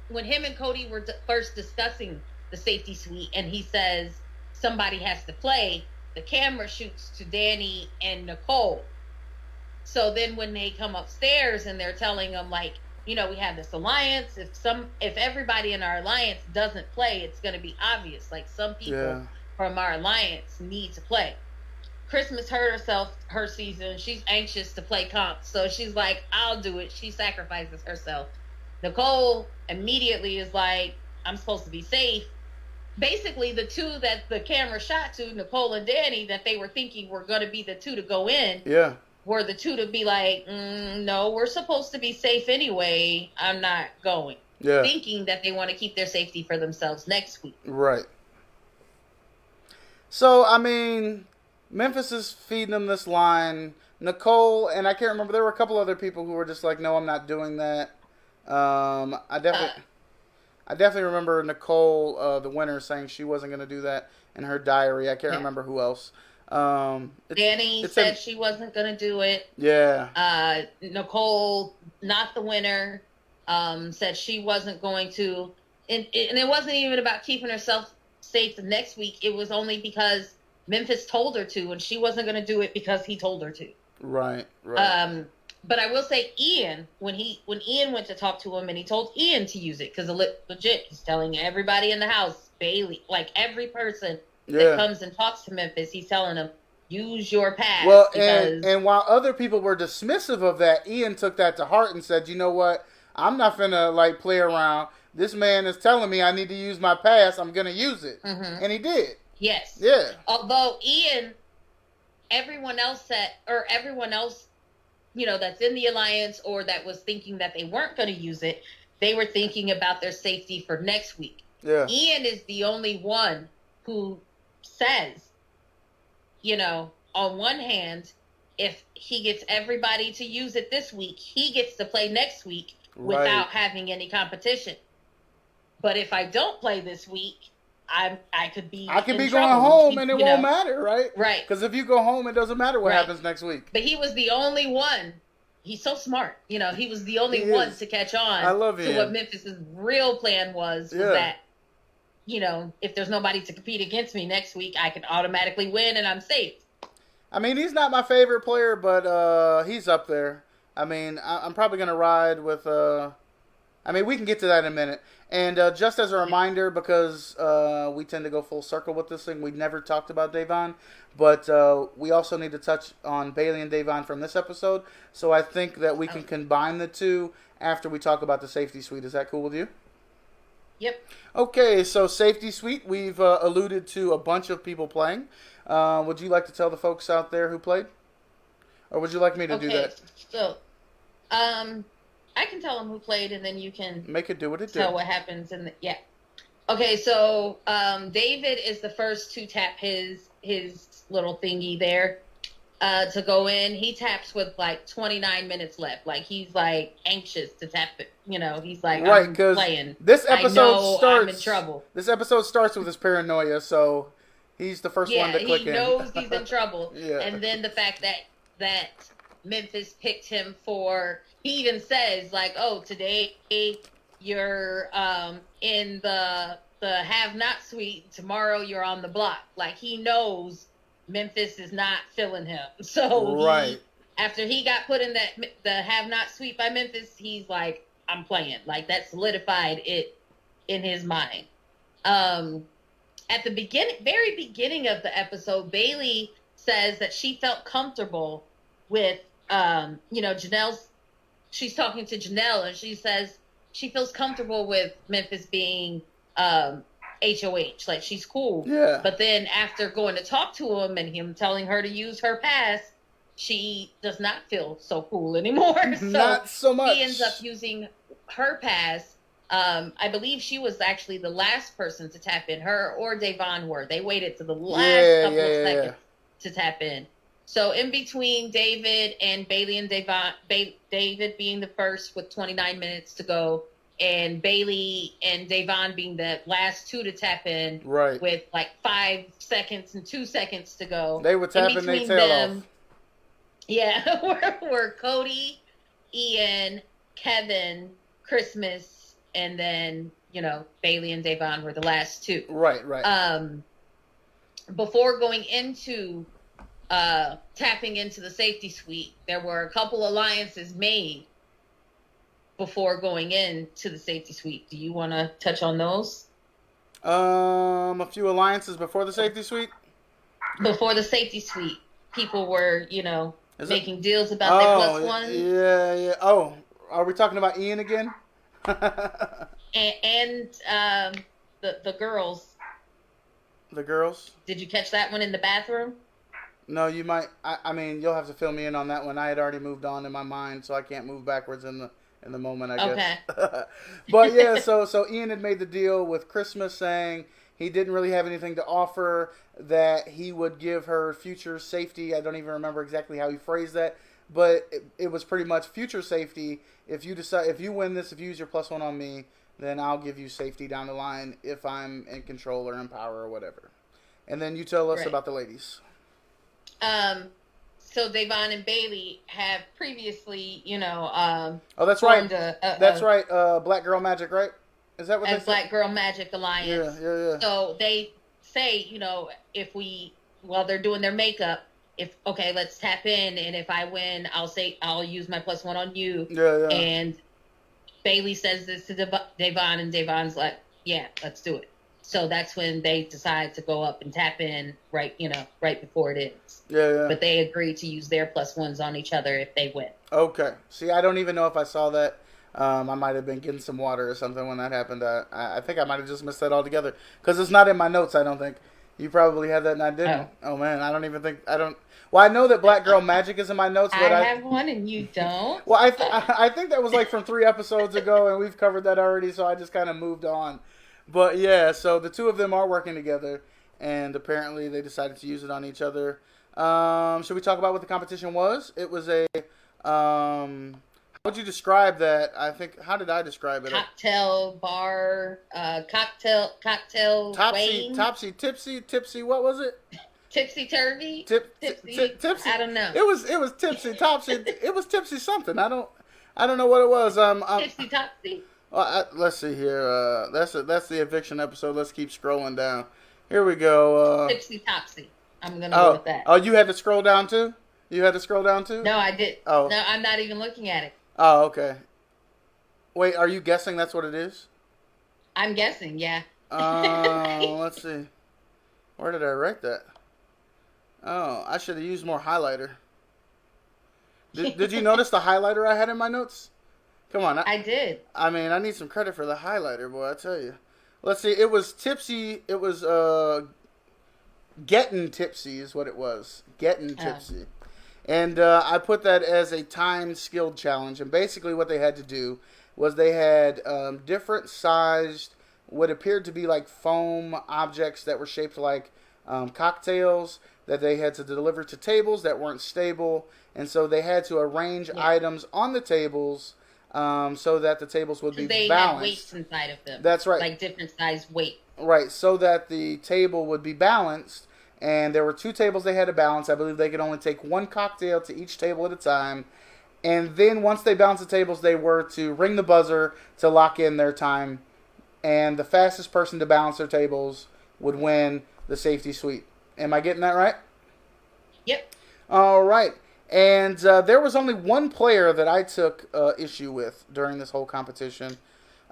when him and Cody were first discussing the safety suite, and he says somebody has to play, the camera shoots to Danny and Nicole. So then when they come upstairs and they're telling them, like, we have this alliance. If everybody in our alliance doesn't play, it's going to be obvious. Like, some people from our alliance need to play. Christmas hurt her season. She's anxious to play comp. So she's like, I'll do it. She sacrifices herself. Nicole immediately is like, I'm supposed to be safe. Basically, the two that the camera shot to, Nicole and Danny, that they were thinking were going to be the two to go in. Yeah. Were the two to be like, no, we're supposed to be safe anyway. I'm not going. Yeah. Thinking that they want to keep their safety for themselves next week. Right. So, I mean, Memphis is feeding them this line. Nicole, and I can't remember, there were a couple other people who were just like, no, I'm not doing that. I definitely remember Nicole, the winner, saying she wasn't going to do that in her diary. I can't remember who else. Danny said she wasn't going to do it. Yeah. Nicole, not the winner, said she wasn't going to. And it wasn't even about keeping herself safe the next week. It was only because Memphis told her to, and she wasn't going to do it because he told her to. Right. But I will say Ian, when Ian went to talk to him, and he told Ian to use it, because legit, he's telling everybody in the house, Bailey, like every person that comes and talks to Memphis, he's telling them, use your pass. Well, and while other people were dismissive of that, Ian took that to heart and said, you know what? I'm not finna, play around. This man is telling me I need to use my pass. I'm going to use it. Mm-hmm. And he did. Yes. Yeah. Although Ian, everyone else, that's in the alliance or that was thinking that they weren't going to use it, they were thinking about their safety for next week. Yeah. Ian is the only one who says, on one hand, if he gets everybody to use it this week, he gets to play next week without having any competition. But if I don't play this week, I could be going home and it won't matter, right? Right. Because if you go home, it doesn't matter what happens next week. But he was the only one. He's so smart. He was the only one to catch on to what Memphis's real plan was that, if there's nobody to compete against me next week, I can automatically win and I'm safe. I mean, he's not my favorite player, but he's up there. I mean, I'm probably going to ride with... we can get to that in a minute. And just as a reminder, because we tend to go full circle with this thing, we never talked about Davon, but we also need to touch on Bailey and Davon from this episode. So I think that we can combine the two after we talk about the safety suite. Is that cool with you? Yep. Okay, so safety suite, we've alluded to a bunch of people playing. Would you like to tell the folks out there who played? Or would you like me to do that? So, I can tell them who played, and then you can make it do what it tell what happens in the Okay, so David is the first to tap his little thingy there to go in. He taps with 29 minutes left. He's anxious to tap it. He's like, right, I'm playing. This episode starts. I'm in trouble. This episode starts with his paranoia, so He's the first one Yeah, to click he in. knows he's in trouble. Yeah. And then the fact that Memphis picked him for, he even says like, "Oh, today you're in the have not suite. Tomorrow you're on the block." Like he knows Memphis is not feeling him. So Right. after he got put in the have not suite by Memphis, he's like, "I'm playing." Like that solidified it in his mind. At the very beginning of the episode, Bailey says that she felt comfortable with, Janelle's. She's talking to Janelle, and she says she feels comfortable with Memphis being HOH. Like she's cool. Yeah. But then after going to talk to him and him telling her to use her pass, she does not feel so cool anymore. So not so much. He ends up using her pass. I believe she was actually the last person to tap in. Her or Devon were. They waited to the last couple of seconds to tap in. So in between David and Bailey and Devon, David being the first with 29 minutes to go, and Bailey and Devon being the last two to tap in, right, with like 5 seconds and 2 seconds to go. They were tapping their tail off. Yeah, were Cody, Ian, Kevin, Christmas, and then, Bailey and Devon were the last two. Right. Before going into tapping into the safety suite, there were a couple alliances made before going into the safety suite. Do you want to touch on those? A few alliances before the safety suite? Before the safety suite, people were, making deals about their plus one. Yeah. Oh, are we talking about Ian again? and the girls. The girls? Did you catch that one in the bathroom? No, you might. I mean, you'll have to fill me in on that one. I had already moved on in my mind, so I can't move backwards in the moment, I guess. Okay. But yeah, so Ian had made the deal with Christmas, saying he didn't really have anything to offer, that he would give her future safety. I don't even remember exactly how he phrased that, but it was pretty much future safety. If you win this, if you use your plus one on me, then I'll give you safety down the line if I'm in control or in power or whatever. And then you tell us about the ladies. So Devon and Bailey have previously, oh, that's right. That's right. Black Girl Magic, right? Is that what they said? Black Girl Magic Alliance. Yeah. So they say, while they're doing their makeup, let's tap in, and if I win, I'll use my plus one on you. Yeah. And Bailey says this to Devon, and Devon's like, yeah, let's do it. So that's when they decide to go up and tap in right before it ends. Yeah. But they agree to use their plus ones on each other if they win. Okay. See, I don't even know if I saw that. I might have been getting some water or something when that happened. I think I might have just missed that altogether. Because it's not in my notes, I don't think. You probably had that and I didn't. Oh man, I don't even think, well, I know that Black Girl Magic is in my notes, but I have one and you don't. Well, I think that was like from 3 episodes ago, and we've covered that already, so I just kind of moved on. But yeah, so the two of them are working together, and apparently they decided to use it on each other. Should we talk about what the competition was? It was a, how would you describe that? How did I describe it? Cocktail bar, cocktail Topsy, tipsy, what was it? Tipsy turvy? Tipsy. I don't know. It was tipsy, topsy. It was tipsy something. I don't know what it was. Tipsy topsy. Let's see here. That's the eviction episode. Let's keep scrolling down. Here we go. Tipsy topsy. I'm gonna go with that. Oh, you had to scroll down too? No, I did. Oh. No, I'm not even looking at it. Oh, okay. Wait, are you guessing that's what it is? I'm guessing, yeah. Let's see. Where did I write that? Oh, I should have used more highlighter. Did you notice the highlighter I had in my notes? Come on. I did. I mean, I need some credit for the highlighter, boy, I tell you. Let's see. It was tipsy. It was getting tipsy is what it was. Getting tipsy. And I put that as a time skilled challenge. And basically what they had to do was they had different sized, what appeared to be like foam objects that were shaped like cocktails that they had to deliver to tables that weren't stable. And so they had to arrange items on the tables so that the tables would be They balanced. had weights inside of them. That's right. Like different size weights. Right, so that the table would be balanced, and there were 2 tables they had to balance. I believe they could only take 1 cocktail to each table at a time, and then once they balanced the tables, they were to ring the buzzer to lock in their time, and the fastest person to balance their tables would win the safety suite. Am I getting that right? Yep. All right, and there was only one player that I took issue with during this whole competition.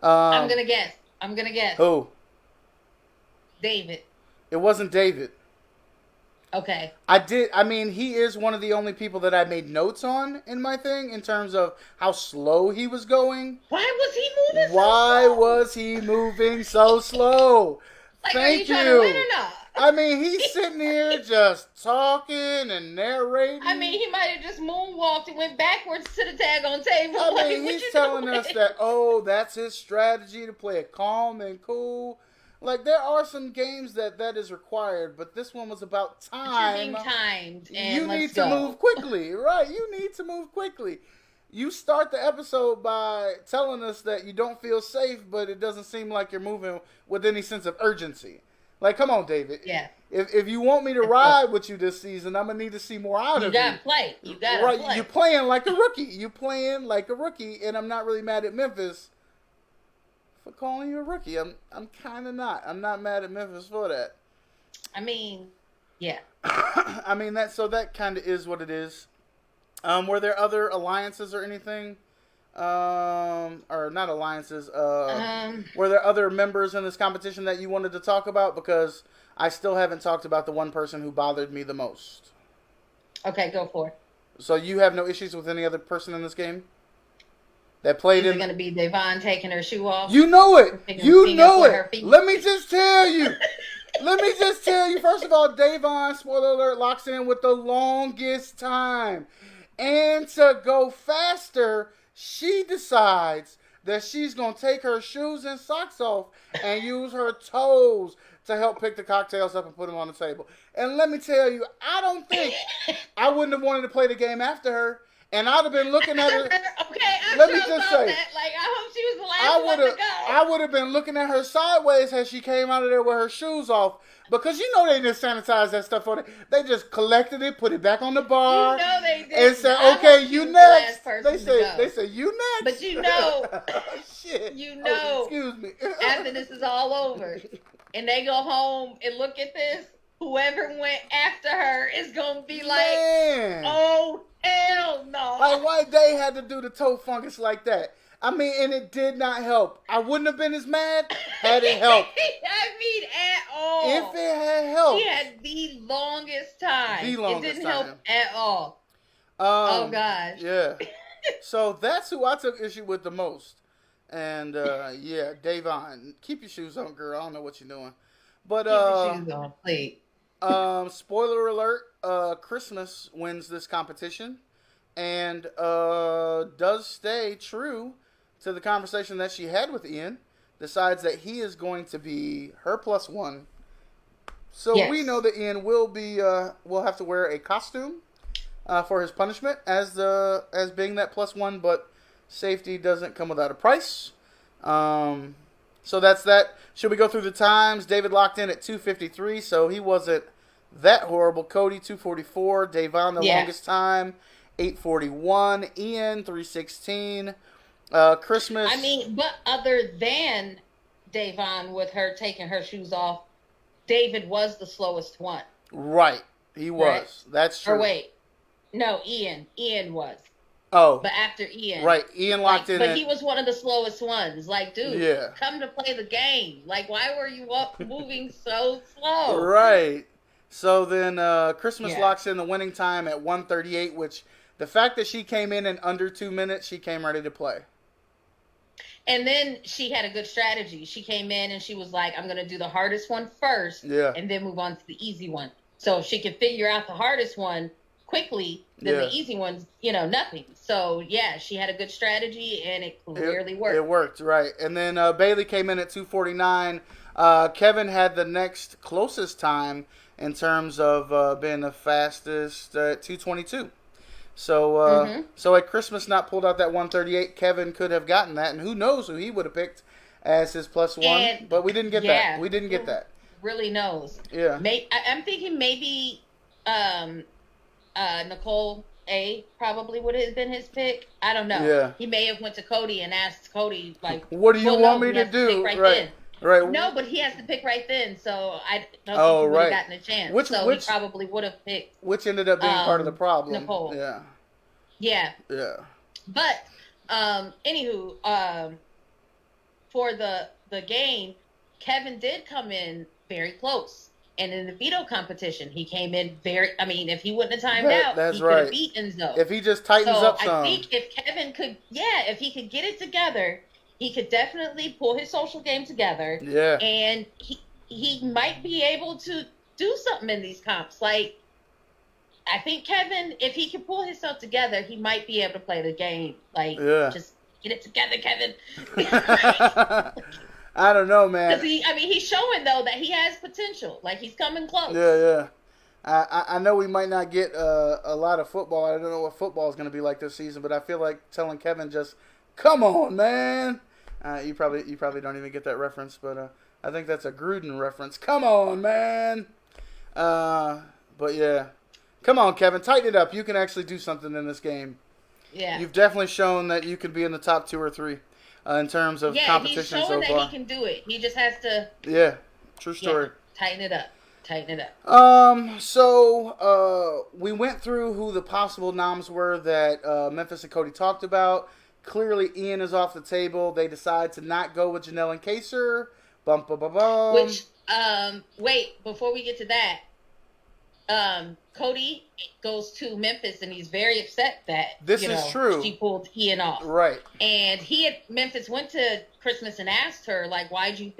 I'm gonna guess. Who? David. It wasn't David. Okay. I mean, he is one of the only people that I made notes on in my thing in terms of how slow he was going. Why was he moving so Why slow? was he moving so slow? Like, Thank are you trying to win or not? I mean, he's sitting here just talking and narrating. I mean, he might have just moonwalked and went backwards to the tag on table. I Like, mean, what he's you telling doing? us that, that's his strategy to play it calm and cool. Like, there are some games that is required, but this one was about time. You're being timed, and you let's need go. to move quickly, right? You need to move quickly. You start the episode by telling us that you don't feel safe, but it doesn't seem like you're moving with any sense of urgency. Like, come on, David. Yeah. If you want me to ride with you this season, I'm going to need to see more out of you. You got to play. You got to play. You're playing like a rookie. You're playing like a rookie, and I'm not really mad at Memphis for calling you a rookie. I'm kind of not. I'm not mad at Memphis for that. I mean, yeah. I mean, that kind of is what it is. Were there other alliances or anything? Or not alliances. Were there other members in this competition that you wanted to talk about? Because I still haven't talked about the one person who bothered me the most. Okay, go for it. So you have no issues with any other person in this game that played Is it going to be Devon taking her shoe off? You know it. You know it. Let me just tell you. First of all, Devon, spoiler alert, locks in with the longest time. And to go faster, she decides that she's going to take her shoes and socks off and use her toes to help pick the cocktails up and put them on the table. And let me tell you, I don't think I wouldn't have wanted to play the game after her. And I'd have been looking at her. Okay, let me just say, that. Like, I hope she was the last one to go. I would have been looking at her sideways as she came out of there with her shoes off. Because you know they didn't sanitize that stuff on it. They just collected it, put it back on the bar. You know they did. And said, okay, you next. They say, you next. But you know. Shit. You know. Excuse me. After this is all over, and they go home and look at this, whoever went after her is going to be like, Man. Oh, hell no. Like, why they had to do the toe fungus like that? I mean, and it did not help. I wouldn't have been as mad had it helped. I mean, at all. If it had helped. She had the longest time. It didn't help at all. Oh, gosh. Yeah. So that's who I took issue with the most. And, yeah, Devon, keep your shoes on, girl. I don't know what you're doing. But, keep your shoes on, please. Spoiler alert, Christmas wins this competition and does stay true to the conversation that she had with Ian, decides that he is going to be her +1. So yes. We know that Ian will have to wear a costume for his punishment as being that +1, but safety doesn't come without a price. So that's that. Should we go through the times? David locked in at 2:53, so he wasn't that horrible. Cody 2:44, Devon the longest time 8:41, Ian 3:16. Christmas. I mean, but other than Devon with her taking her shoes off, David was the slowest one. Right, he was. Right? That's true. Or wait, no, Ian was. Oh, but after Ian, right? Ian locked in. But he was one of the slowest ones. Like, dude, come to play the game. Like, why were you moving so slow? Right. So then Christmas locks in the winning time at 1:38, which the fact that she came in under 2 minutes, she came ready to play. And then she had a good strategy. She came in and she was like, I'm going to do the hardest one first and then move on to the easy one. So if she could figure out the hardest one quickly, then the easy one's, nothing. So, yeah, she had a good strategy and it clearly worked. It worked, right. And then Bailey came in at 2:49. Kevin had the next closest time in terms of being the fastest at 2:22. So, Mm-hmm. so at Christmas, not pulled out that 138, Kevin could have gotten that, and who knows who he would have picked as his plus one. And But we didn't get that. We didn't get who that. really knows? Yeah. I'm thinking maybe Nicole A probably would have been his pick. I don't know. Yeah. He may have went to Cody and asked Cody like, what do you want me he to has do? pick right Right. then. Right. No, but he has to pick right then, so I don't Oh, think he would have right. gotten a chance. Which he probably would have picked which ended up being part of the problem. Nicole. Yeah. Yeah. Yeah. But anywho, for the game, Kevin did come in very close. And in the veto competition, he came in very. I mean, if he wouldn't have timed out, that's he could right. have beat Enzo. If he just tightens up some. I think if Kevin could, if he could get it together, he could definitely pull his social game together. Yeah. And he might be able to do something in these comps. Like, I think Kevin, if he can pull himself together, he might be able to play the game. Like, just get it together, Kevin. I don't know, man. Because he's showing though that he has potential. Like, he's coming close. Yeah. I know we might not get a lot of football. I don't know what football is going to be like this season, but I feel like telling Kevin just, come on, man. You probably don't even get that reference, but I think that's a Gruden reference. Come on, man. But yeah, come on, Kevin, tighten it up. You can actually do something in this game. Yeah, you've definitely shown that you could be in the top 2 or 3 in terms of competition so far. Yeah, he's showing that he can do it. He just has to. Yeah, true story. Tighten it up. So we went through who the possible noms were that Memphis and Cody talked about. Clearly, Ian is off the table. They decide to not go with Janelle and Kaser. Bum, bum, bum, bum. Which, wait, before we get to that, Cody goes to Memphis and he's very upset that this is true. She pulled Ian off. Right. And Memphis went to Christmas and asked her, like, why'd you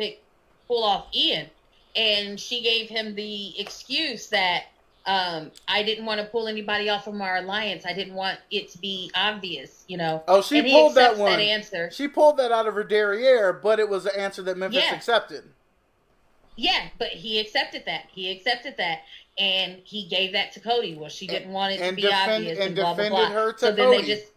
pull off Ian? And she gave him the excuse that I didn't want to pull anybody off from our alliance. I didn't want it to be obvious, Oh, she pulled that one. That answer. She pulled that out of her derriere, but it was an answer that Memphis accepted. Yeah, but he accepted that. And he gave that to Cody. Well, she didn't want it to be obvious and blah, blah, blah. Her to so then Cody. they just...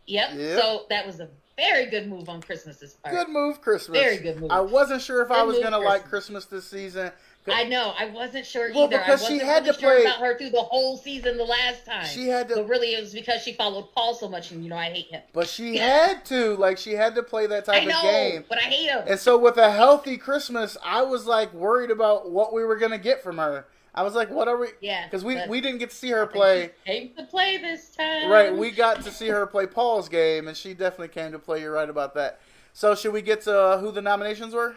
Yep. So that was a very good move on Christmas's part. Good move, Christmas. Very good move. I wasn't sure if I was going to like Christmas this season. I know. I wasn't sure either. Well, because I wasn't she had to sure play about her through the whole season the last time. She had to. But really, it was because she followed Paul so much, and I hate him. But she had to. Like, she had to play that type of game. But I hate him. And so with a healthy Christmas, I was, like, worried about what we were going to get from her. I was like, what are we... Yeah. Because we didn't get to see her play. She came to play this time. Right. We got to see her play Paul's game, and she definitely came to play. You're right about that. So should we get to who the nominations were?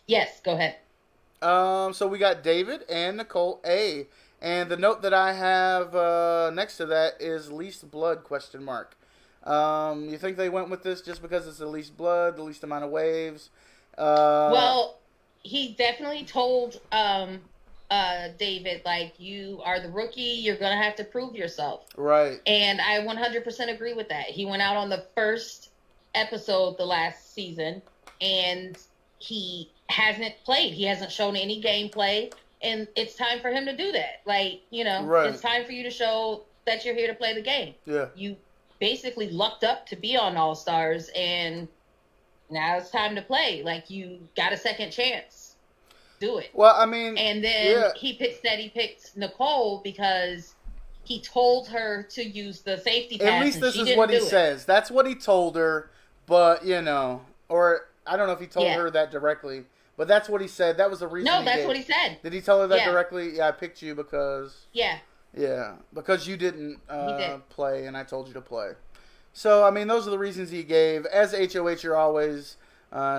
Yes, go ahead. So we got David and Nicole A. And the note that I have next to that is least blood ? You think they went with this just because it's the least blood, the least amount of waves? Well, he definitely told David, like, you are the rookie, you're going to have to prove yourself. Right. And I 100% agree with that. He went out on the first episode the last season, and he hasn't played. He hasn't shown any gameplay, and it's time for him to do that. Like, It's time for you to show that you're here to play the game. Yeah. You basically lucked up to be on All-Stars, and now it's time to play. Like, you got a second chance. Do it. Well, I mean... And then he picked Nicole because he told her to use the safety pass. At least this is what he says. That's what he told her, but, or I don't know if he told her that directly, but that's what he said. That was the reason No, that's what he said. Did he tell her that directly? Yeah, I picked you because... Yeah. Yeah, because you didn't play and I told you to play. So, I mean, those are the reasons he gave. As HOH, you're always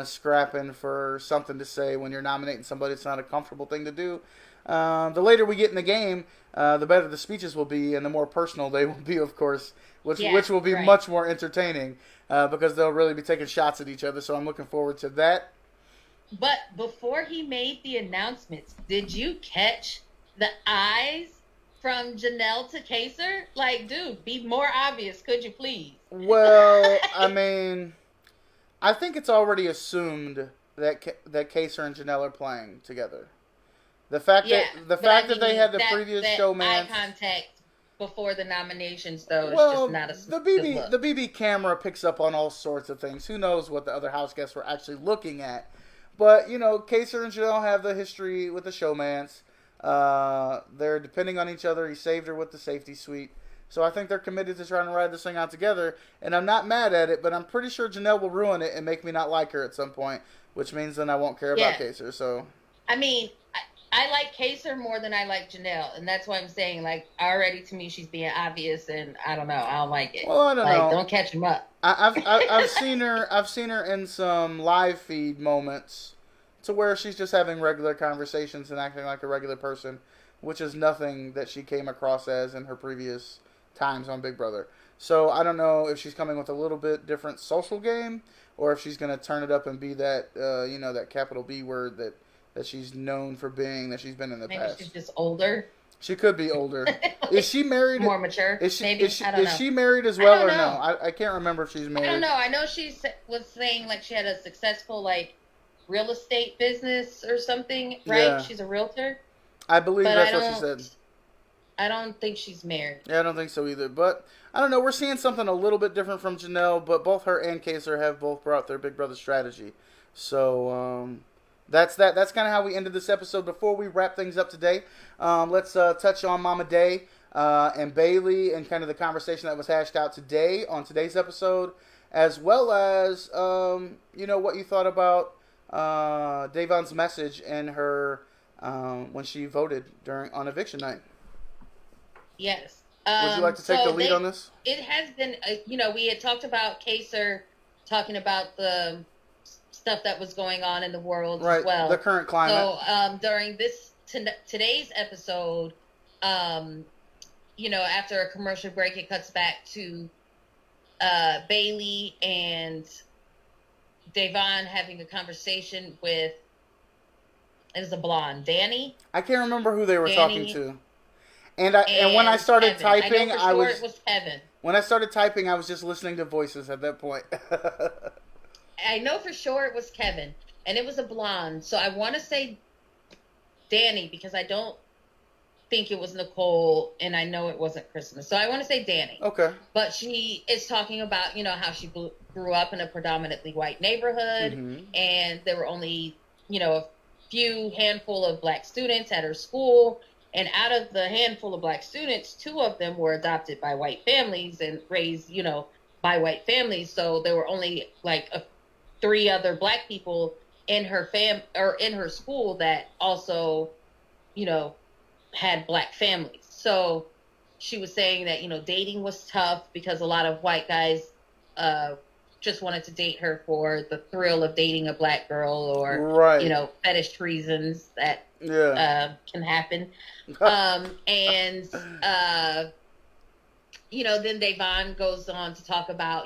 scrapping for something to say when you're nominating somebody. It's not a comfortable thing to do. The later we get in the game, the better the speeches will be and the more personal they will be, of course, which will be much more entertaining because they'll really be taking shots at each other. So I'm looking forward to that. But before he made the announcements, did you catch the eyes from Janelle to Kaser? Like, dude, be more obvious, could you please? Well, I mean, I think it's already assumed that Kaser and Janelle are playing together. The fact that they had the previous showmance eye contact before the nominations, though, it's just Well, not a the good BB look. the BB camera picks up on all sorts of things. Who knows what the other house guests were actually looking at? But Kaser and Janelle have the history with the showmance. They're depending on each other. He saved her with the safety suite. So I think they're committed to trying to ride this thing out together. And I'm not mad at it, but I'm pretty sure Janelle will ruin it and make me not like her at some point, which means then I won't care about Yeah. Kaser. So I mean, I like Kaser more than I like Janelle, and that's why I'm saying, like, already to me she's being obvious, and I don't know, I don't like it. Well, I don't know. Don't catch him up. I've seen her in some live feed moments to where she's just having regular conversations and acting like a regular person, which is nothing that she came across as in her previous times on Big Brother. So I don't know if she's coming with a little bit different social game, or if she's going to turn it up and be that that capital B word that she's known for being, that she's been in the Maybe past. she's just older. She could be older. Is she married? More mature? Maybe. I don't know. Is she married as well, or know. no? I can't remember if she's married. I don't know. I know she was saying like she had a successful real estate business or something, right? Yeah. She's a realtor. I believe But that's what she said. I don't think she's married. Yeah, I don't think so either. But I don't know. We're seeing something a little bit different from Janelle, but both her and Kaser have both brought their Big Brother strategy. So that's that. That's kind of how we ended this episode. Before we wrap things up today, let's touch on Mama Day and Bailey and kind of the conversation that was hashed out today on today's episode, as well as what you thought about Davon's message and her when she voted on eviction night. Yes. Would you like to take the lead on this? It has been, we had talked about Kaser talking about the stuff that was going on in the world as well. The current climate. So during today's episode, after a commercial break, it cuts back to Bailey and Davon having a conversation with, it was a blonde, Danny. I can't remember who they were talking to. And when I started Kevin. typing, I know for sure it was Kevin. When I started typing, I was just listening to voices at that point. I know for sure it was Kevin, and it was a blonde. So I want to say Danny because I don't think it was Nicole, and I know it wasn't Christmas. So I want to say Danny. Okay. But she is talking about, how she grew up in a predominantly white neighborhood, and there were only, a few handful of black students at her school. And out of the handful of black students, 2 of them were adopted by white families and raised, by white families. So there were only 3 other black people in her in her school that also, had black families. So she was saying that, dating was tough because a lot of white guys just wanted to date her for the thrill of dating a black girl or, fetish reasons that can happen. Then Davon goes on to talk about,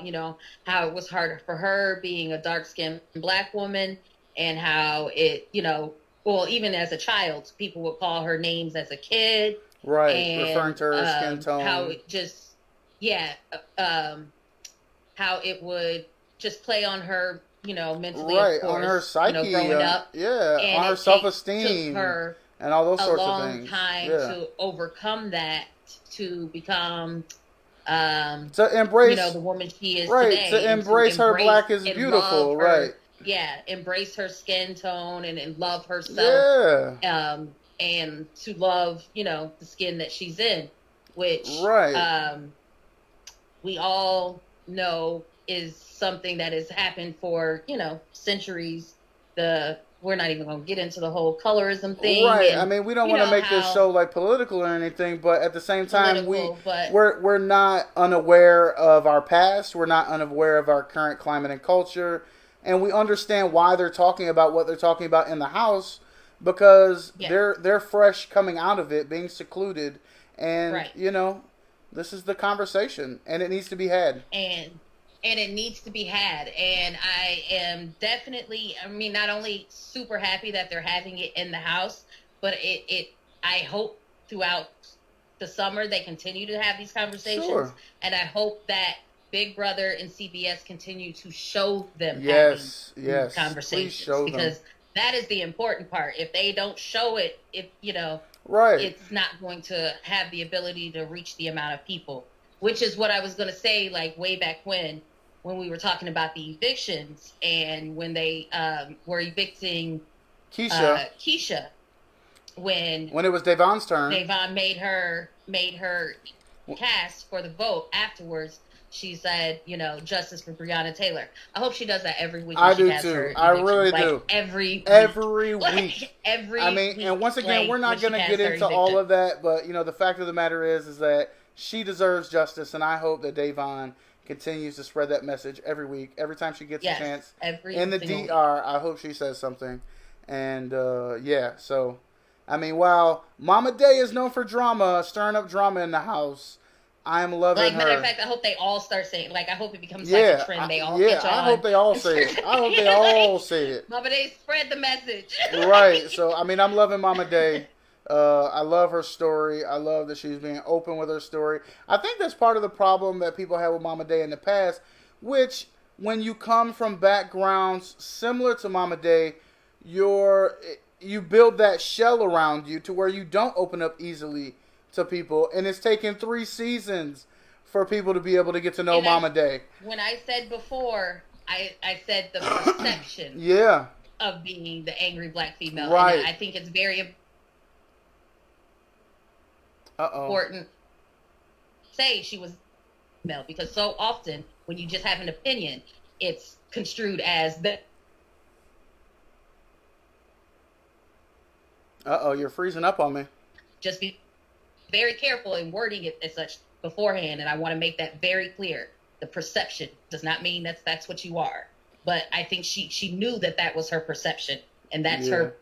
how it was harder for her being a dark-skinned black woman and how it, even as a child, people would call her names as a kid. Right, and, referring to her skin tone. How it just, how it would just play on her, mentally, right, of course, on her psyche, growing up. On her self-esteem. Took her and all those sorts of a long things. time to overcome that, to become to embrace the woman she is today. To embrace her black is beautiful, right. Embrace her skin tone and love herself. And to love, the skin that she's in, which we all know is something that has happened for, centuries. We're not even going to get into the whole colorism thing. Right. And, I mean, we don't want to make this show political or anything, but at the same time, we're not unaware of our past. We're not unaware of our current climate and culture, and we understand why they're talking about what they're talking about in the house because they're fresh coming out of it, being secluded, and this is the conversation, and it needs to be had. And it needs to be had. And I am definitely, not only super happy that they're having it in the house, but I hope throughout the summer they continue to have these conversations. Sure. And I hope that Big Brother and CBS continue to show them having conversations. Please show because that is the important part. If they don't show it, Right. it's not going to have the ability to reach the amount of people, which is what I was going to say, like way back when we were talking about the evictions and when they were evicting Keisha, when it was Devon's turn. Devon made her cast for the vote afterwards. She said, justice for Breonna Taylor. I hope she does that every week. I do too. I really do. Every week. Every week. I mean, and once again, we're not going to get into all of that, but the fact of the matter is that she deserves justice, and I hope that Devon continues to spread that message every week, every time she gets a chance. In the DR, I hope she says something, and so. I mean, while Mama Day is known for drama, stirring up drama in the house, I'm loving her. Matter of fact, I hope they all start saying, I hope it becomes a trend. They all catch on. I hope they all say it. I hope they all say it. Mama Day, spread the message. Right. So, I mean, I'm loving Mama Day. I love her story. I love that she's being open with her story. I think that's part of the problem that people had with Mama Day in the past, which, when you come from backgrounds similar to Mama Day, you build that shell around you to where you don't open up easily to people. And it's taken 3 seasons for people to be able to get to know Mama Day. When I said before, I said the perception of being the angry black female. Right. And I think it's very important to say she was female, because so often when you just have an opinion, it's construed as the... You're freezing up on me. Just be very careful in wording it as such beforehand, and I want to make that very clear. The perception does not mean that's what you are. But I think she knew that was her perception, and that's her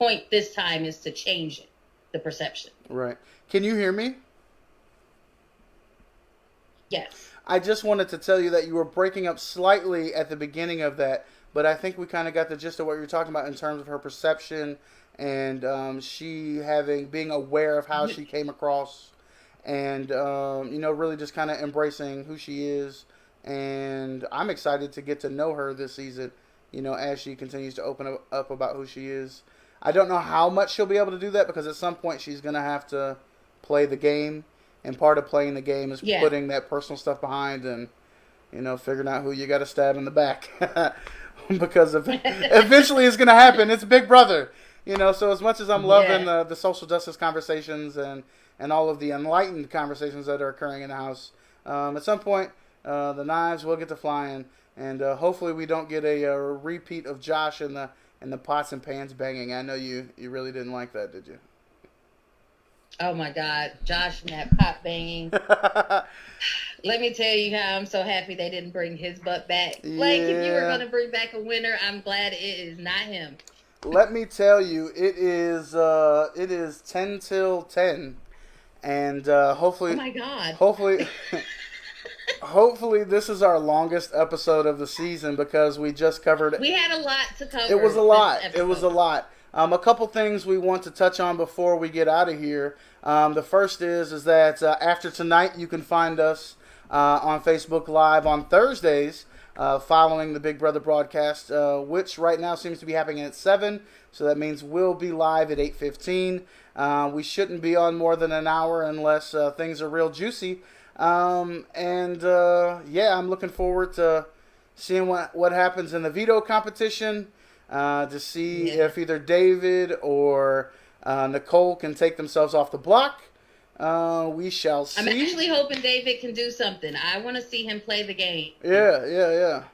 point this time, is to change it, the perception. Right. Can you hear me? Yes. I just wanted to tell you that you were breaking up slightly at the beginning of that, but I think we kind of got the gist of what you're talking about in terms of her perception and she being aware of how she came across and, really just kind of embracing who she is. And I'm excited to get to know her this season, as she continues to open up about who she is. I don't know how much she'll be able to do that, because at some point she's going to have to play the game. And part of playing the game is putting that personal stuff behind and, figuring out who you got to stab in the back. Because eventually it's going to happen. It's Big Brother. So as much as I'm loving the social justice conversations and all of the enlightened conversations that are occurring in the house, at some point the knives will get to flying, and hopefully we don't get a repeat of Josh and the pots and pans banging. I know you really didn't like that, did you? Oh my God, Josh and that pot banging. Let me tell you how I'm so happy they didn't bring his butt back. If you were going to bring back a winner, I'm glad it is not him. Let me tell you, it is 10 till 10, and hopefully, oh my God, hopefully this is our longest episode of the season, because we just covered. We had a lot to cover. It was a lot. A couple things we want to touch on before we get out of here. The first is that after tonight, you can find us on Facebook Live on Thursdays. Following the Big Brother broadcast, which right now seems to be happening at 7, so that means we'll be live at 8:15. We shouldn't be on more than an hour unless things are real juicy. I'm looking forward to seeing what happens in the veto competition, to see if either David or Nicole can take themselves off the block. We shall see. I'm actually hoping David can do something. I want to see him play the game. Yeah.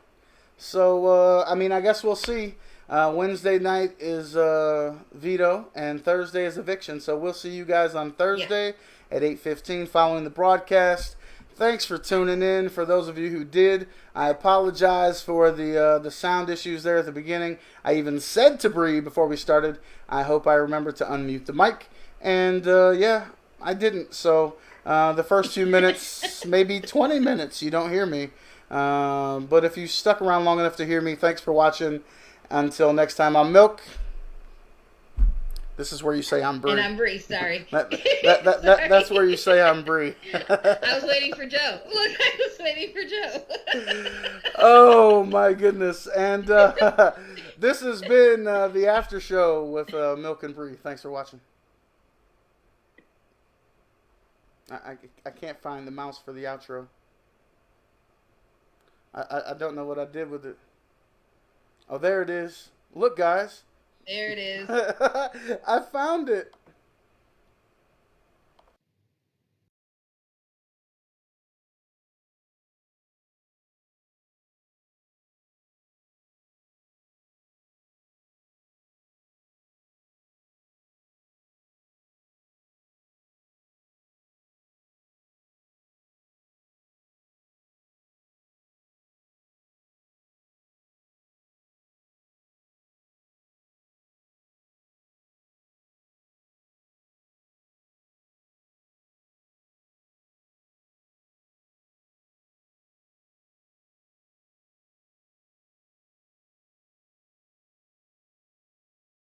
So, I guess we'll see. Wednesday night is veto, and Thursday is eviction. So we'll see you guys on Thursday at 8:15 following the broadcast. Thanks for tuning in. For those of you who did, I apologize for the sound issues there at the beginning. I even said to Bree before we started, I hope I remember to unmute the mic. And, I didn't. So the first few minutes, maybe 20 minutes, you don't hear me. But if you stuck around long enough to hear me, thanks for watching. Until next time, I'm Milk. This is where you say I'm Bree. And I'm Bree, sorry. That's where you say I'm Bree. I was waiting for Joe. Look, I was waiting for Joe. Oh, my goodness. And this has been the After Show with Milk and Bree. Thanks for watching. I can't find the mouse for the outro. I don't know what I did with it. Oh, there it is. Look, guys. There it is. I found it.